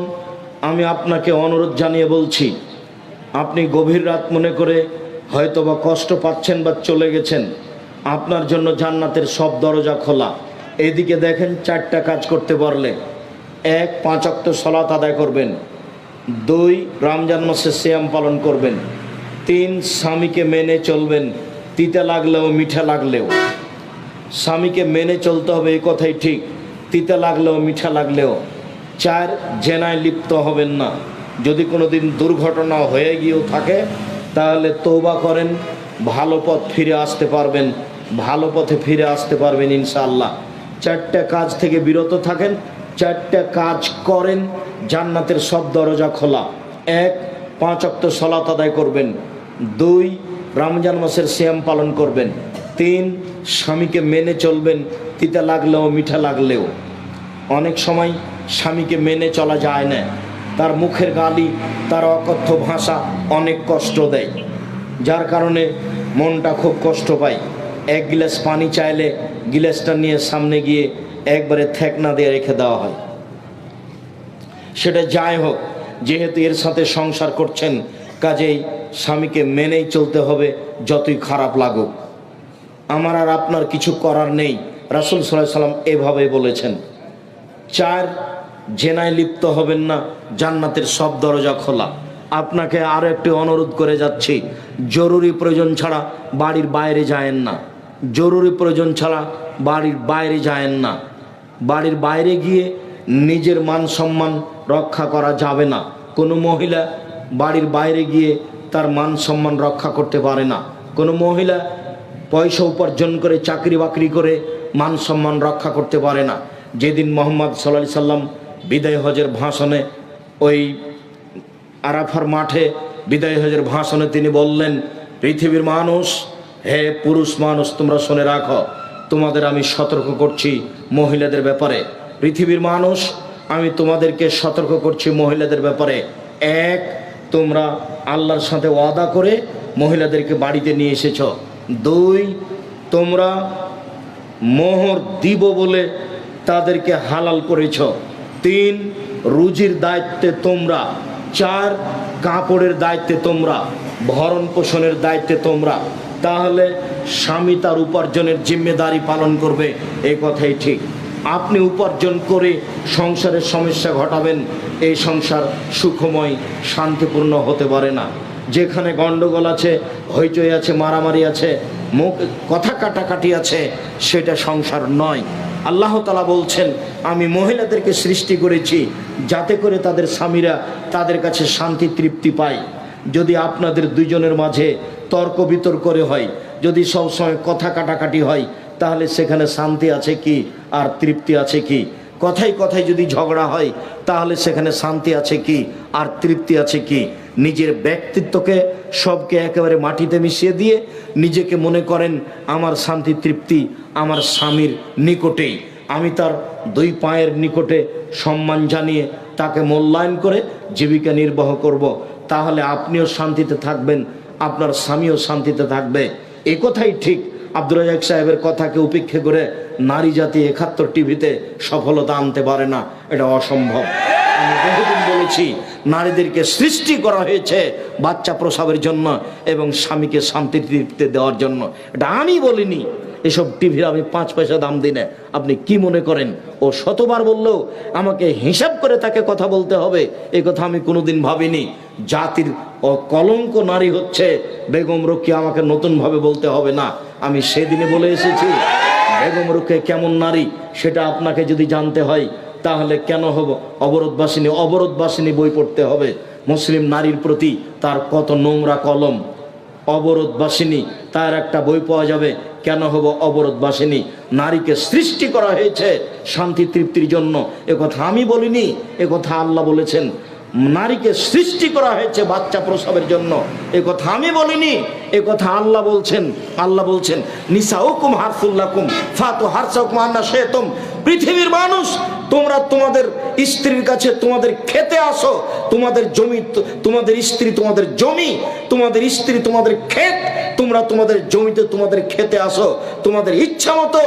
আমি আপনাকে অনুরোধ জানিয়ে বলছি, আপনি গভীর রাত মনে করে হয়তো বা কষ্ট পাচ্ছেন বা চলে গেছেন, আপনার জন্য জান্নাতের সব দরজা খোলা। এদিকে দেখেন, 4টা কাজ করতে পারলে: 1, 5 ওয়াক্ত সালাত আদায় করবেন; 2, রমজান মাসে সিয়াম পালন করবেন; 3, স্বামীকে মেনে চলবেন, তিতা লাগলেও মিঠা লাগলেও। স্বামীকে মেনে চলতে হবে, এই কথাই ঠিক, তিতা লাগলেও মিঠা লাগলেও। 4, জেনায় লিপ্ত হবেন না। যদি কোনো দিন দুর্ঘটনা হয়ে গিয়েও থাকে তাহলে তওবা করেন, ভালো পথ ফিরে আসতে পারবেন, ভালো পথে ফিরে আসতে পারবেন ইনশাআল্লাহ। 4টা কাজ থেকে বিরত থাকেন, 4টা কাজ করেন, জান্নাতের সব দরজা খোলা। 1, 5 ওয়াক্ত সালাত আদায় করবেন; 2, রমজান মাসের সিয়াম পালন করবেন; 3, স্বামীকে মেনে চলবেন, তিতা লাগলেও মিঠা লাগলেও। অনেক সময় স্বামীকে মেনে চলা যায় না, তার মুখের গালি, তার অকথ্য ভাষা অনেক কষ্ট দেয়, যার কারণে মনটা খুব কষ্ট পায়। 1 গ্লাস পানি চাইলে গ্লাসটা নিয়ে সামনে গিয়ে একবারে থেকনা দিয়ে রেখে দেওয়া হয়। সেটা যাই হোক, যেহেতু এর সাথে সংসার করছেন, কাজেই স্বামীকে মেনেই চলতে হবে, যতই খারাপ লাগুক। আমার আর আপনার কিছু করার নেই, রাসূল সাল্লাল্লাহু আলাইহি ওয়াসাল্লাম এভাবে বলেছেন। 4, জেনায় লিপ্ত হবেন না, জান্নাতের সব দরজা খোলা। আপনাকে আরও একটি অনুরোধ করে যাচ্ছি, জরুরি প্রয়োজন ছাড়া বাড়ির বাইরে যায়েন না। জরুরি প্রয়োজন ছাড়া বাড়ির বাইরে যায়েন না। বাড়ির বাইরে গিয়ে নিজের মান সম্মান রক্ষা করা যাবে না। কোনো মহিলা বাড়ির বাইরে গিয়ে তার মান সম্মান রক্ষা করতে পারে না। কোনো মহিলা পয়সা উপার্জন করে, চাকরি বাকরি করে মান সম্মান রক্ষা করতে পারে না। যেদিন মুহাম্মদ সাল্লাল্লাহু আলাইহি সাল্লাম বিদায় হজের ভাষণে, ওই আরাফার মাঠে বিদায় হজের ভাষণে তিনি বললেন, পৃথিবীর মানুষ, হে পুরুষ মানুষ, তোমরা শুনে রাখো, তোমাদের আমি সতর্ক করছি মহিলাদের ব্যাপারে। পৃথিবীর মানুষ, আমি তোমাদেরকে সতর্ক করছি মহিলাদের ব্যাপারে। 1, তোমরা আল্লাহর সাথে ওয়াদা করে মহিলাদেরকে বাড়িতে নিয়ে এসেছ। 2, তোমরা মোহর দিব বলে তাদেরকে হালাল করেছ। 3, রুজির দায়িত্বে তোমরা। 4, কাপড়ের দায়িত্বে তোমরা, ভরণ পোষণের দায়িত্বে তোমরা। তাহলে স্বামী তার উপার্জনের জিম্মেদারি পালন করবে, এই কথাই ঠিক। আপনি উপার্জন করে সংসারের সমস্যা ঘটাবেন, এই সংসার সুখময় শান্তিপূর্ণ হতে পারে না। যেখানে গন্ডগোল আছে, হইচই আছে, মারামারি আছে, মুখ কথা কাটাকাটি আছে, সেটা সংসার নয়। আল্লাহ তাআলা বলছেন, আমি মহিলাদেরকে সৃষ্টি করেছি যাতে করে তাদের স্বামীরা তাদের কাছে শান্তি তৃপ্তি পায়। যদি আপনাদের দুইজনের মাঝে তর্ক বিতর্ক হয়, যদি সবসময় কথা কাটাকাটি হয়, তাহলে সেখানে শান্তি আছে কি আর তৃপ্তি আছে কি? কথায় কথায় যদি ঝগড়া হয়, তাহলে সেখানে শান্তি আছে কি আর তৃপ্তি আছে কি? নিজের ব্যক্তিত্বকে সবকে একেবারে মাটিতে মিশিয়ে দিয়ে নিজেকে মনে করেন আমার শান্তি তৃপ্তি আমার স্বামীর নিকটেই, আমি তার 2 পায়ের নিকটে সম্মান জানিয়ে তাকে মূল্যায়ন করে জীবিকা নির্বাহ করব। তাহলে আপনিও শান্তিতে থাকবেন, আপনার স্বামীও শান্তিতে থাকবে। এ কথাই ঠিক। আব্দুর রাজ্জাক সাহেবের কথাকে উপেক্ষা করে নারী জাতি 71 টিভিতে সফলতা আনতে পারে না, এটা অসম্ভব। আমি বহুদিন বলেছি, নারীদেরকে সৃষ্টি করা হয়েছে বাচ্চা প্রসবের জন্য এবং স্বামীকে শান্তি তৃপ্তি দেওয়ার জন্য। এটা আমি বলিনি, এসব টিভির আমি 5 পয়সা দাম দিই না। আপনি কি মনে করেন ও শতবার বললেও আমাকে হিসাব করে তাকে কথা বলতে হবে, এই কথা আমি কোনোদিন ভাবিনি। জাতির কলঙ্ক নারী হচ্ছে বেগম রোকেয়া, আমাকে নতুনভাবে বলতে হবে না। আমি সেদিনে বলে এসেছি, বেগম রোকেয়া কেমন নারী সেটা আপনাকে যদি জানতে হয় তাহলে কেন হব অবরোধবাসিনী বই পড়তে হবে। মুসলিম নারীর প্রতি তার কত নোংরা কলম। অবরোধবাসিনী, তার একটা বই পাওয়া যাবে। কেন হব অবরোধবাসিনী? নারীকে সৃষ্টি করা হয়েছে শান্তি তৃপ্তির জন্য, এ কথা আমি বলিনি, এ কথা আল্লাহ বলেছেন। নারীকে সৃষ্টি করা হয়েছে বাচ্চা প্রসবের জন্য। এ কথা আমি বলিনি, এ কথা আল্লাহ বলছেন। আল্লাহ বলছেন নিসাউকুম হারসুল্লাকুম ফাতু হারসাকুম আন্না শাইতুম। পৃথিবীর মানুষ, তোমরা তোমাদের স্ত্রীর কাছে তোমাদের খেতে আসো। তোমাদের জমি, তোমাদের স্ত্রী তোমাদের জমি, তোমাদের স্ত্রী তোমাদের ক্ষেত। তোমরা তোমাদের জমিতে তোমাদের খেতে আসো তোমাদের ইচ্ছা মতো,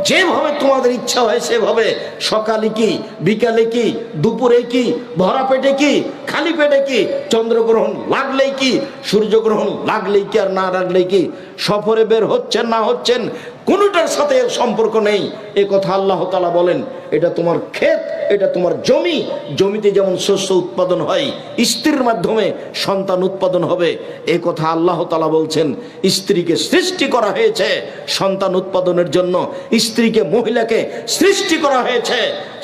যেভাবে তোমাদের ইচ্ছা হয় সেভাবে। সকালে কি, বিকালে কি, দুপুরে কি, ভরা পেটে কি, খালি পেটে কি, চন্দ্রগ্রহণ লাগলেই কি, সূর্যগ্রহণ লাগলেই কি আর না লাগলেই কি, সফরে বের হচ্ছেন না হচ্ছেন, কোনোটার সাথে সম্পর্ক নেই। এ কথা আল্লাহ তাআলা বলেন। এটা তোমার ক্ষেত, এটা তোমার জমি। জমিতে যেমন শস্য উৎপাদন হয়, স্ত্রীর মাধ্যমে সন্তান উৎপাদন হবে। এ কথা আল্লাহ তাআলা বলছেন। স্ত্রীকে সৃষ্টি করা হয়েছে সন্তান উৎপাদনের জন্য। স্ত্রীকে, মহিলাকে সৃষ্টি করা হয়েছে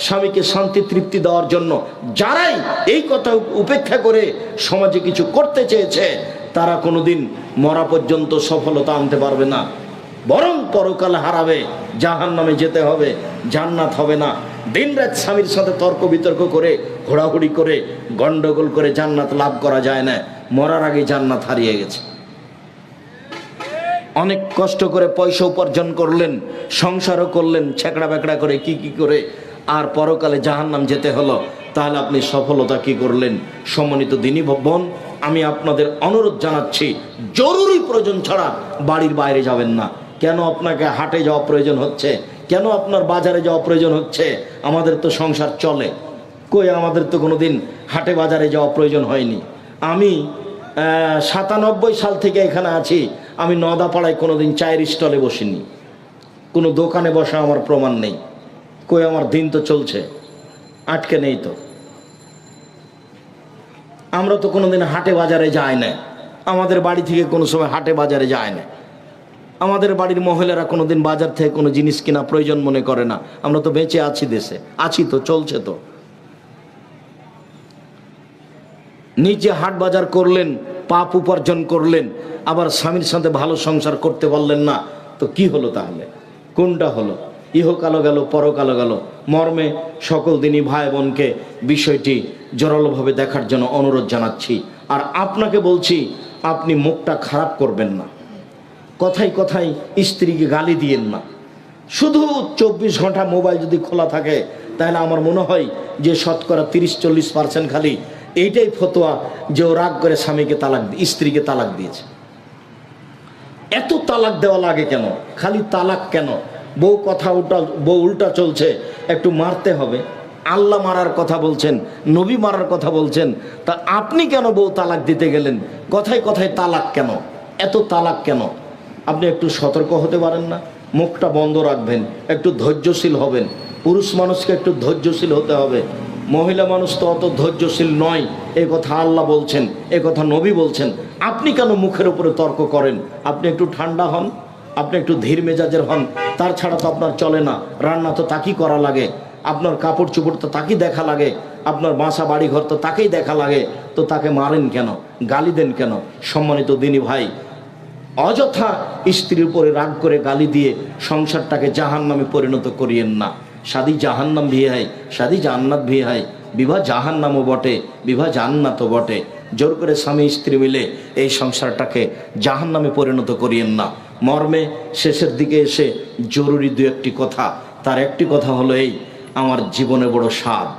স্বামীকে শান্তি তৃপ্তি দেওয়ার জন্য। যারাই এই কথা উপেক্ষা করে সমাজে কিছু করতে চেয়েছে, তারা কোনোদিন মরা পর্যন্ত সফলতা আনতে পারবে না, বরং পরকালে হারাবে, জাহান্নামে যেতে হবে, জান্নাত হবে না। দিনরাত স্বামীর সাথে তর্ক বিতর্ক করে, ঘোরাঘুরি করে, গন্ডগোল করে জান্নাত লাভ করা যায় না। মরার আগে জান্নাত হারিয়ে গেছে। অনেক কষ্ট করে পয়সা উপার্জন করলেন, সংসারও করলেন ছেঁকড়া বেকড়া করে, কি করে, আর পরকালে জাহান্নাম যেতে হলো। তাহলে আপনি সফলতা কি করলেন? সম্মানিত দিনী বোন, আমি আপনাদের অনুরোধ জানাচ্ছি, জরুরি প্রয়োজন ছাড়া বাড়ির বাইরে যাবেন না। কেন আপনাকে হাটে যাওয়া প্রয়োজন হচ্ছে? কেন আপনার বাজারে যাওয়া প্রয়োজন হচ্ছে? আমাদের তো সংসার চলে। কই, আমাদের তো কোনোদিন হাটে বাজারে যাওয়া প্রয়োজন হয়নি। আমি 97 সাল থেকে এখানে আছি। আমি নদাপাড়ায় কোনোদিন চায়ের স্টলে বসিনি, কোনো দোকানে বসা আমার প্রমাণ নেই। কই, আমার দিন তো চলছে, আটকে নেই তো। আমরা তো কোনোদিন হাটে বাজারে যাই না। আমাদের বাড়ি থেকে কোনো সময় হাটে বাজারে যায় না। আমাদের বাড়ির মহিলারা কোনোদিন বাজার থেকে কোনো জিনিস কিনা প্রয়োজন মনে করে না। আমরা তো বেঁচে আছি, দেশে আছি তো, চলছে তো। নিজে হাট বাজার করলেন, পাপ উপার্জন করলেন, আবার স্বামীর সাথে ভালো সংসার করতে পারলেন না, তো কি হলো তাহলে? কোনটা হলো? ইহকালও গেল, পরকালও গেল। মর্মে সকল দিনই ভাই বোনকে বিষয়টি জোরালোভাবে দেখার জন্য অনুরোধ জানাচ্ছি। আর আপনাকে বলছি, আপনি মুখটা খারাপ করবেন না, কথায় কথায় স্ত্রীকে গালি দিয়েন না। শুধু 24 ঘন্টা মোবাইল যদি খোলা থাকে, তাহলে আমার মনে হয় যে শতকরা 30-40% খালি এইটাই ফতোয়া যে ও রাগ করে স্বামীকে তালাক, স্ত্রীকে তালাক দিয়েছে। এত তালাক দেওয়া লাগে কেন? খালি তালাক কেন? বউ উল্টা চলছে, একটু মারতে হবে। আল্লাহ মারার কথা বলছেন, নবী মারার কথা বলছেন, তা আপনি কেন বউ তালাক দিতে গেলেন? কথায় কথায় তালাক কেন? এত তালাক কেন? আপনি একটু সতর্ক হতে পারেন না? মুখটা বন্ধ রাখবেন, একটু ধৈর্যশীল হবেন। পুরুষ মানুষকে একটু ধৈর্যশীল হতে হবে, মহিলা মানুষ তো অত ধৈর্যশীল নয়। এ কথা আল্লাহ বলছেন, এ কথা নবী বলছেন। আপনি কেন মুখের উপরে তর্ক করেন? আপনি একটু ঠান্ডা হন, আপনি একটু ধীর মেজাজের হন। তার ছাড়া তো আপনার চলে না। রান্না তো তাকেই করা লাগে, আপনার কাপড় চোপড় তো তাকেই দেখা লাগে, আপনার বাসা বাড়ি ঘর তো তাকেই দেখা লাগে। তো তাকে মারেন কেন, গালি দেন কেন? সম্মানিত দিনী ভাই, অযথা স্ত্রীর উপরে রাগ করে গালি দিয়ে সংসারটাকে জাহান্নামে পরিণত করিয়েন না। শাদি জাহান্নাম বিয়ে হয়, শাদি জান্নাত বিয়ে হয়। বিবাহ জাহান্নামও বটে, বিবাহ জান্নাতও বটে। জোর করে স্বামী স্ত্রী মিলে এই সংসারটাকে জাহান্নামে পরিণত করিয়েন না। মর্মে শেষের দিকে এসে জরুরি দু একটি কথা। তার একটি কথা হলো এই, আমার জীবনে বড় স্বাদ,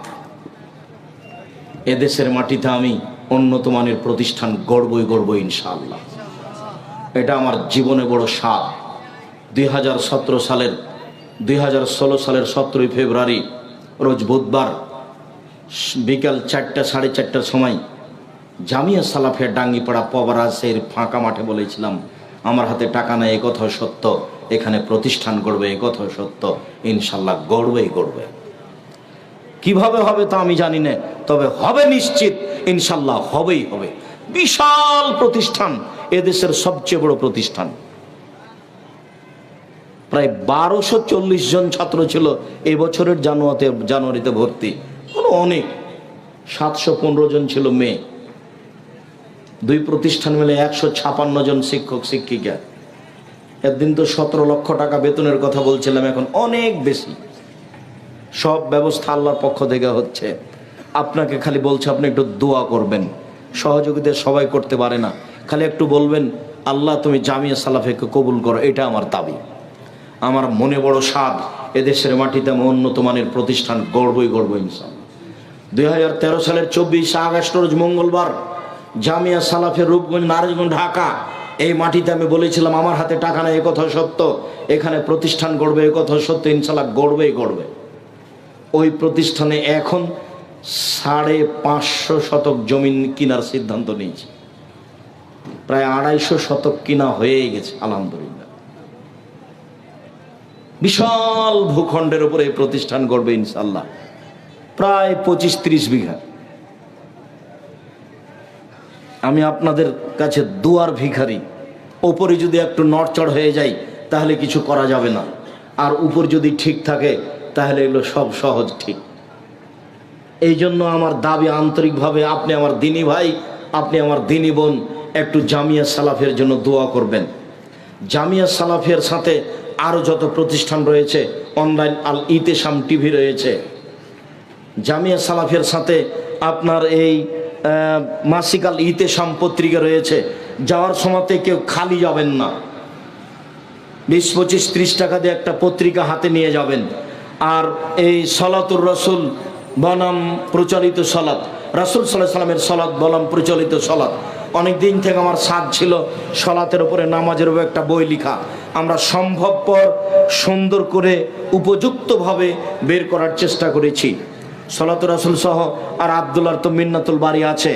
এদেশের মাটিতে আমি উন্নত মানের প্রতিষ্ঠান গড়বই ইনশাআল্লাহ। এটা আমার জীবনে বড় স্বাদ। 2016 সালের 17 ফেব্রুয়ারি রোজ বুধবার বিকাল 4টা 4:30টার সময় জামিয়া সালাফিয়া ডাঙ্গিপাড়া পবারাজের ফাঁকা মাঠে বলেছিলাম, আমার হাতে টাকা নাই, এ কথা সত্য, এখানে প্রতিষ্ঠান গড়বে, এ কথা সত্য, ইনশাল্লাহ গড়বে। কিভাবে হবে তা আমি জানি না, তবে হবে নিশ্চিত, ইনশাল্লাহ হবে। বিশাল প্রতিষ্ঠান, এদেশের সবচেয়ে বড় প্রতিষ্ঠান। প্রায় 1240 জন ছাত্র ছিল এবছরের জানুয়ারিতে ভর্তি। অনেক 715 জন ছিল মেয়ে। দুই প্রতিষ্ঠান মিলে 156 জন শিক্ষক শিক্ষিকা। একদিন তো 17 লক্ষ টাকা বেতনের কথা বলছিলাম, এখন অনেক বেশি। সব ব্যবস্থা আল্লাহর পক্ষ থেকে হচ্ছে। আপনাকে খালি বলছে আপনি একটু দোয়া করবেন। সহযোগিতা সবাই করতে পারে না, খালি একটু বলবেন আল্লাহ তুমি জামিয়া সালাফিয়াকে কবুল করো, এটা আমার দাবি। আমার মনে বড় স্বাদ, এদেশের মাটিতে আমি উন্নত মানের প্রতিষ্ঠান গড়বই গড়ব ইনশাআল্লাহ। 2013 সালের 24 আগস্ট রোজ মঙ্গলবার জামিয়া সালাফিয়া রূপগঞ্জ, নারায়ণগঞ্জ, ঢাকা, এই মাটিতে আমি বলেছিলাম আমার হাতে টাকা নেই, এ কথা সত্য, এখানে প্রতিষ্ঠান গড়বে, এ কথা সত্য, ইনশাআল্লাহ গড়বেই গড়বে। ওই প্রতিষ্ঠানে এখন 550 শতক জমিন কেনার সিদ্ধান্ত নিয়েছে, প্রায় 250 শতক কিনা হয়ে গেছে আলহামদুলিল্লাহ। বিশাল ভূখণ্ডের উপরে এই প্রতিষ্ঠান গড়বে ইনশাআল্লাহ, প্রায় 25-30 বিঘা। আমি আপনাদের কাছে দুয়ার ভিখারি। ওপরে যদি একটু নড়চড় হয়ে যায় তাহলে কিছু করা যাবে না, আর উপর যদি ঠিক থাকে তাহলে এগুলো সব সহজ ঠিক। এই জন্য আমার দাবি আন্তরিকভাবে, আপনি আমার দিনী ভাই, আপনি আমার দিনী বোন, একটু জামিয়া সালাফের জন্য দোয়া করবেন। জামিয়া সালাফের সাথে আরও যত প্রতিষ্ঠান রয়েছে, অনলাইন আল ইতেশাম টিভি রয়েছে, জামিয়া সালাফের সাথে আপনার এই মাসিক আল ইতেশাম পত্রিকা রয়েছে। যাওয়ার সময়তে কেউ খালি যাবেন না, 20-25-30 টাকা দিয়ে একটা পত্রিকা হাতে নিয়ে যাবেন। আর এই সলাতুর রসুল বনাম প্রচলিত সলাত, রাসূল সাল্লাল্লাহু আলাইহি সাল্লামের সলাত বনাম প্রচলিত সলাত, অনেক দিন থেকে আমার সাধ ছিল সলাতের উপরে, নামাজের উপরে একটা বই লেখা। আমরা সম্ভবপর সুন্দর করে উপযুক্তভাবে বের করার চেষ্টা করেছি। সলাতুর রাসূল সহ আর আব্দুল্লাহর তো মিন্নাতুল বাড়ি আছে,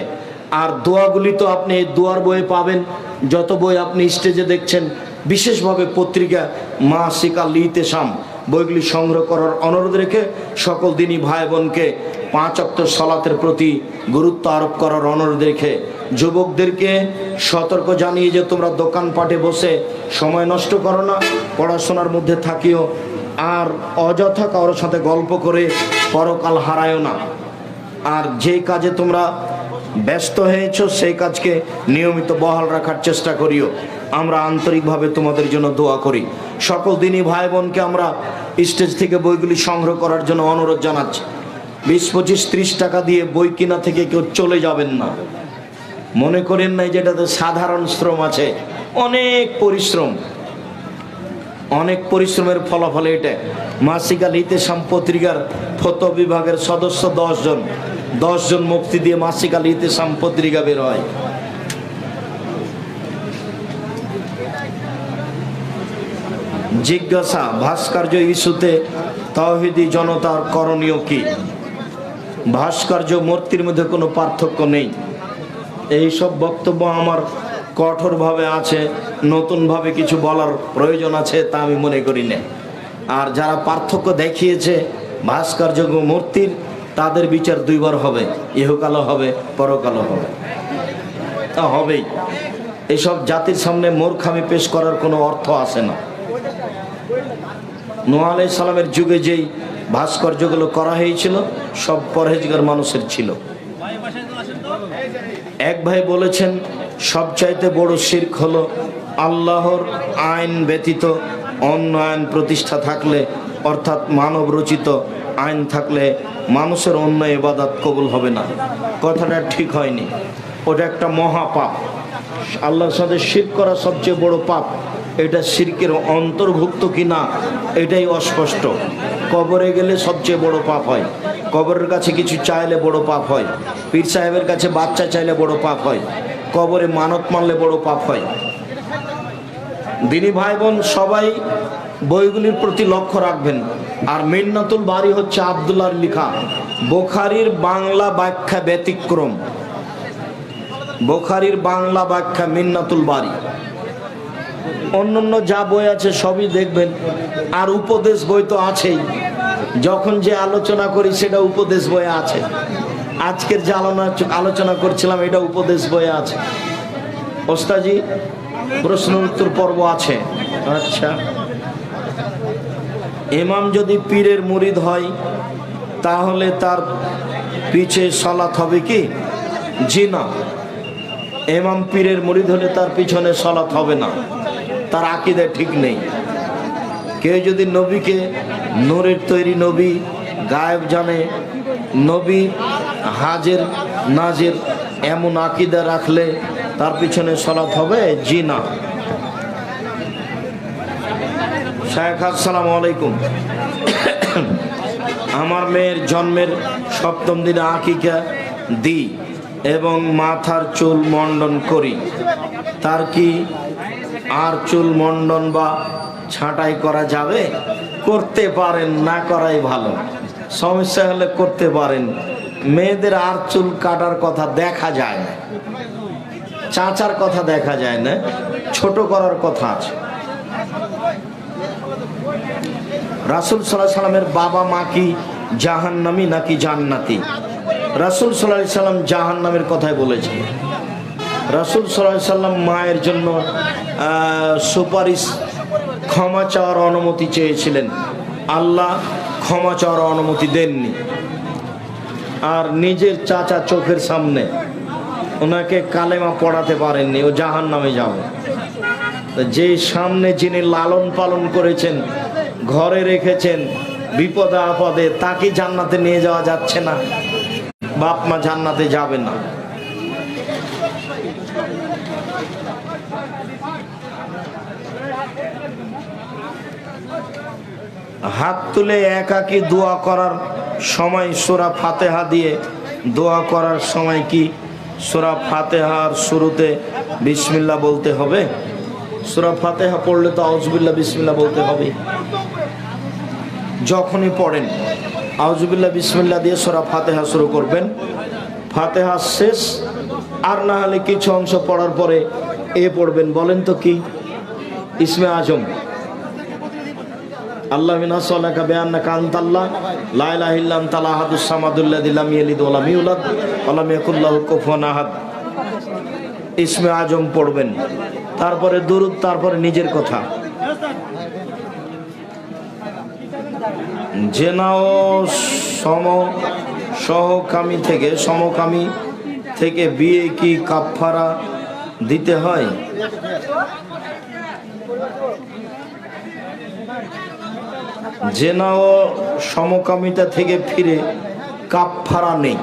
আর দোয়াগুলি তো আপনি এই দোয়ার বইয়ে পাবেন। যত বই আপনি স্টেজে দেখছেন, বিশেষভাবে পত্রিকা মাসিক আল ইতেশাম, বইগুলি সংগ্রহ করার অনুরোধ রেখে সকল দিনী ভাই বোনকে 5 ওয়াক্ত সালাতের প্রতি গুরুত্ব আরোপ করার অনুরোধ রেখে যুবকদেরকে সতর্ক জানিয়ে যে তোমরা দোকানপাটে বসে সময় নষ্ট করো না, পড়াশোনার মধ্যে থাকিও, আর অযথা কারোর সাথে গল্প করে পরকাল হারায়ও না। আর যে কাজে তোমরা ব্যস্ত হয়েছো সেই কাজকে নিয়মিত বহাল রাখার চেষ্টা করিও। আমরা আন্তরিকভাবে তোমাদের জন্য দোয়া করি। সকল দিনই ভাই বোনকে আমরা স্টেজ থেকে বইগুলি সংগ্রহ করার জন্য অনুরোধ জানাচ্ছি। 20-25-30 টাকা দিয়ে বই কিনা থেকে কেউ চলে যাবেন না, মনে করেন নাই যেটাতে সাধারণ শ্রম আছে, অনেক পরিশ্রম, অনেক পরিশ্রমের ফলাফল এটা। মাসিক আল ইতেশাম পত্রিকার ফতোয়া বিভাগের সদস্য 10 জন মুফতি দিয়ে মাসিক আল ইতেশাম পত্রিকা বের হয়। জিজ্ঞাসা, ভাস্কর্য ইস্যুতে তাওহীদি জনতার করণীয় কি? ভাস্কর্য মূর্তির মধ্যে কোনো পার্থক্য নেই, এইসব বক্তব্য আমার কঠোরভাবে আছে, নতুনভাবে কিছু বলার প্রয়োজন আছে তা আমি মনে করি না। আর যারা পার্থক্য দেখিয়েছে ভাস্কর্য মূর্তির, তাদের বিচার 2 বার হবে, ইহকালও হবে, পরকালও হবে, তা হবেই। এসব জাতির সামনে মূর্খামি পেশ করার কোনো অর্থ আসে না। নূহ আলাইহিস সালামের যুগে যেই ভাস্কর্যগুলো করা হয়েছিল সব পরহেজগার মানুষের ছিল। এক ভাই বলেছেন সবচাইতে বড় শিরক হলো আল্লাহর আইন ব্যতীত অন্য আইন প্রতিষ্ঠা থাকলে, অর্থাৎ মানব রচিত আইন থাকলে মানুষের অন্য ইবাদত কবুল হবে না। কথাটা ঠিক হয়নি, ওটা একটা মহাপাপ। আল্লাহর সাথে শিরক করা সবচেয়ে বড় পাপ। এটা শিরকের অন্তর্ভুক্ত কিনা এটাই অস্পষ্ট। কবরে গেলে সবচেয়ে বড় পাপ হয়, কবরের কাছে কিছু চাইলে বড় পাপ হয়, পীর সাহেবের কাছে বাচ্চা চাইলে বড় পাপ হয়, কবরে মানত মানলে বড় পাপ হয়। দিনী ভাই বোন সবাই বইগুলির প্রতি লক্ষ্য রাখবেন। আর মিন্নাতুল বারী হচ্ছে আব্দুল্লাহর লেখা, বুখারীর বাংলা ব্যাখ্যা ব্যতিক্রম। বুখারীর বাংলা ব্যাখ্যা মিন্নাতুল বারী, অন্যান্য যা বই আছে সবই দেখবেন। আর উপদেশ বই তো আছেই, যখন যে আলোচনা করি সেটা উপদেশ বইয়ে আছে। আজকের যে আলোচনা করছিলাম এটা উপদেশ বইয়ে আছে। ওস্তাজি প্রশ্ন উত্তর পর্ব আছে। আচ্ছা, ইমাম যদি পীরের মুরিদ হয় তাহলে তার পিছে সালাত হবে কি? জি না, ইমাম পীরের মুরিদ হলে তার পিছনে সালাত হবে না, তার আকীদা ঠিক নেই। কেউ যদি নবীকে, নূরের তৈরি নবী, গায়েব জানে, নবী হাজের নাজের এমন আকীদা রাখলে তার পিছনে সালাত হবে? জি না। শায়েখ আসসালামু আলাইকুম, আমার মেয়ের জন্মের 7ম দিনে আকিকা দিই এবং মাথার চুল মণ্ডন করি, তার কি আর চুল মণ্ডন বা ছাঁটাই করা যাবে? করতে পারেন, না করাই ভালো। সমস্যা হলে করতে পারেন। মেয়েদের আর চুল কাটার কথা দেখা যায় না, চাচার কথা দেখা যায় না, ছোট করার কথা আছে। রাসূল সাল্লাল্লাহু আলাইহি সাল্লামের বাবা মা কি জাহান্নামী নাকি জান্নাতি? রাসূল সাল্লাল্লাহু আলাইহি সাল্লাম জাহান্নামের কথাই বলেছেন। রাসূল সাল্লাল্লাহু আলাইহি সাল্লাম মায়ের জন্য সুপারিশ, ক্ষমা চাওয়ার অনুমতি চেয়েছিলেন, আল্লাহ ক্ষমা চাওয়ার অনুমতি দেননি। আর নিজের চাচা চোখের সামনে ওনাকে কালেমা পড়াতে পারেননি, ও জাহান্নামে যাবে। যে সামনে যিনি লালন পালন করেছেন, ঘরে রেখেছেন, বিপদে আপদে তাকে জান্নাতে নিয়ে যাওয়া যাচ্ছে না? বাপ মা জান্নাতে যাবে না। হাত তুলে একাকী দোয়া করার সময় সূরা ফাতিহা দিয়ে দোয়া করার সময় কি সূরা ফাতিহার শুরুতে বিসমিল্লাহ বলতে হবে? সূরা ফাতিহা পড়লে তো আউযুবিল্লাহ বিসমিল্লাহ বলতে হবে। যখনই পড়েন আউযুবিল্লাহ বিসমিল্লাহ দিয়ে সূরা ফাতিহা শুরু করবেন, ফাতিহা শেষ আর না হলে কিছু অংশ পড়ার পরে এ পড়বেন, বলেন তো কি? ইসমে আজম, আল্লাহ মিনাসসালাকা বিআন্নাকা আনতাল্লাহ লা ইলাহা ইল্লা আনতাল আহাদুস সামাদুল্লাযী লাম ইয়ালিদ ওয়া লাম ইউলাদ ওয়া লাম ইয়াকুল লাহু কুফুয়ান আহাদ। ইসমে আজম পড়বেন, তারপরে দুরূদ, তারপরে নিজের কথা। জেনা ও সমকামী থেকে বিয়ে কি কাফারা দিতে হয়? জেনা ও সমকামিতা থেকে ফিরে কাফারা নেই,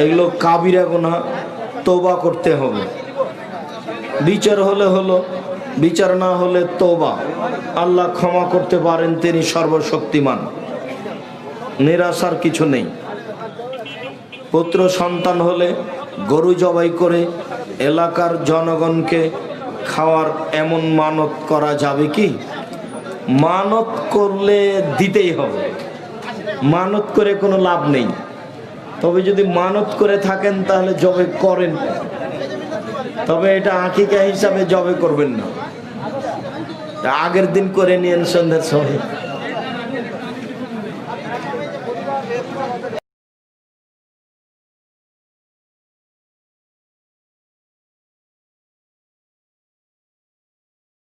এগুলো কাবিরা গুনাহ, তওবা করতে হবে। বিচার হলে হলো, বিচার না হলে তওবা। আল্লাহ ক্ষমা করতে পারেন, তিনি সর্বশক্তিমান, নিরাশার কিছু নেই। পুত্র সন্তান হলে গরু জবাই করে এলাকার জনগণকে খাওয়ার এমন মানত করা যাবে কি? মানত করলে দিতেই হবে, মানত করে কোনো লাভ নেই। তবে যদি মানত করে থাকেন তাহলে জবে করেন, তবে এটা আকিকা হিসাবে জবে করবেন না, আগের দিন করে নিয়েন সন্ধ্যার সময়।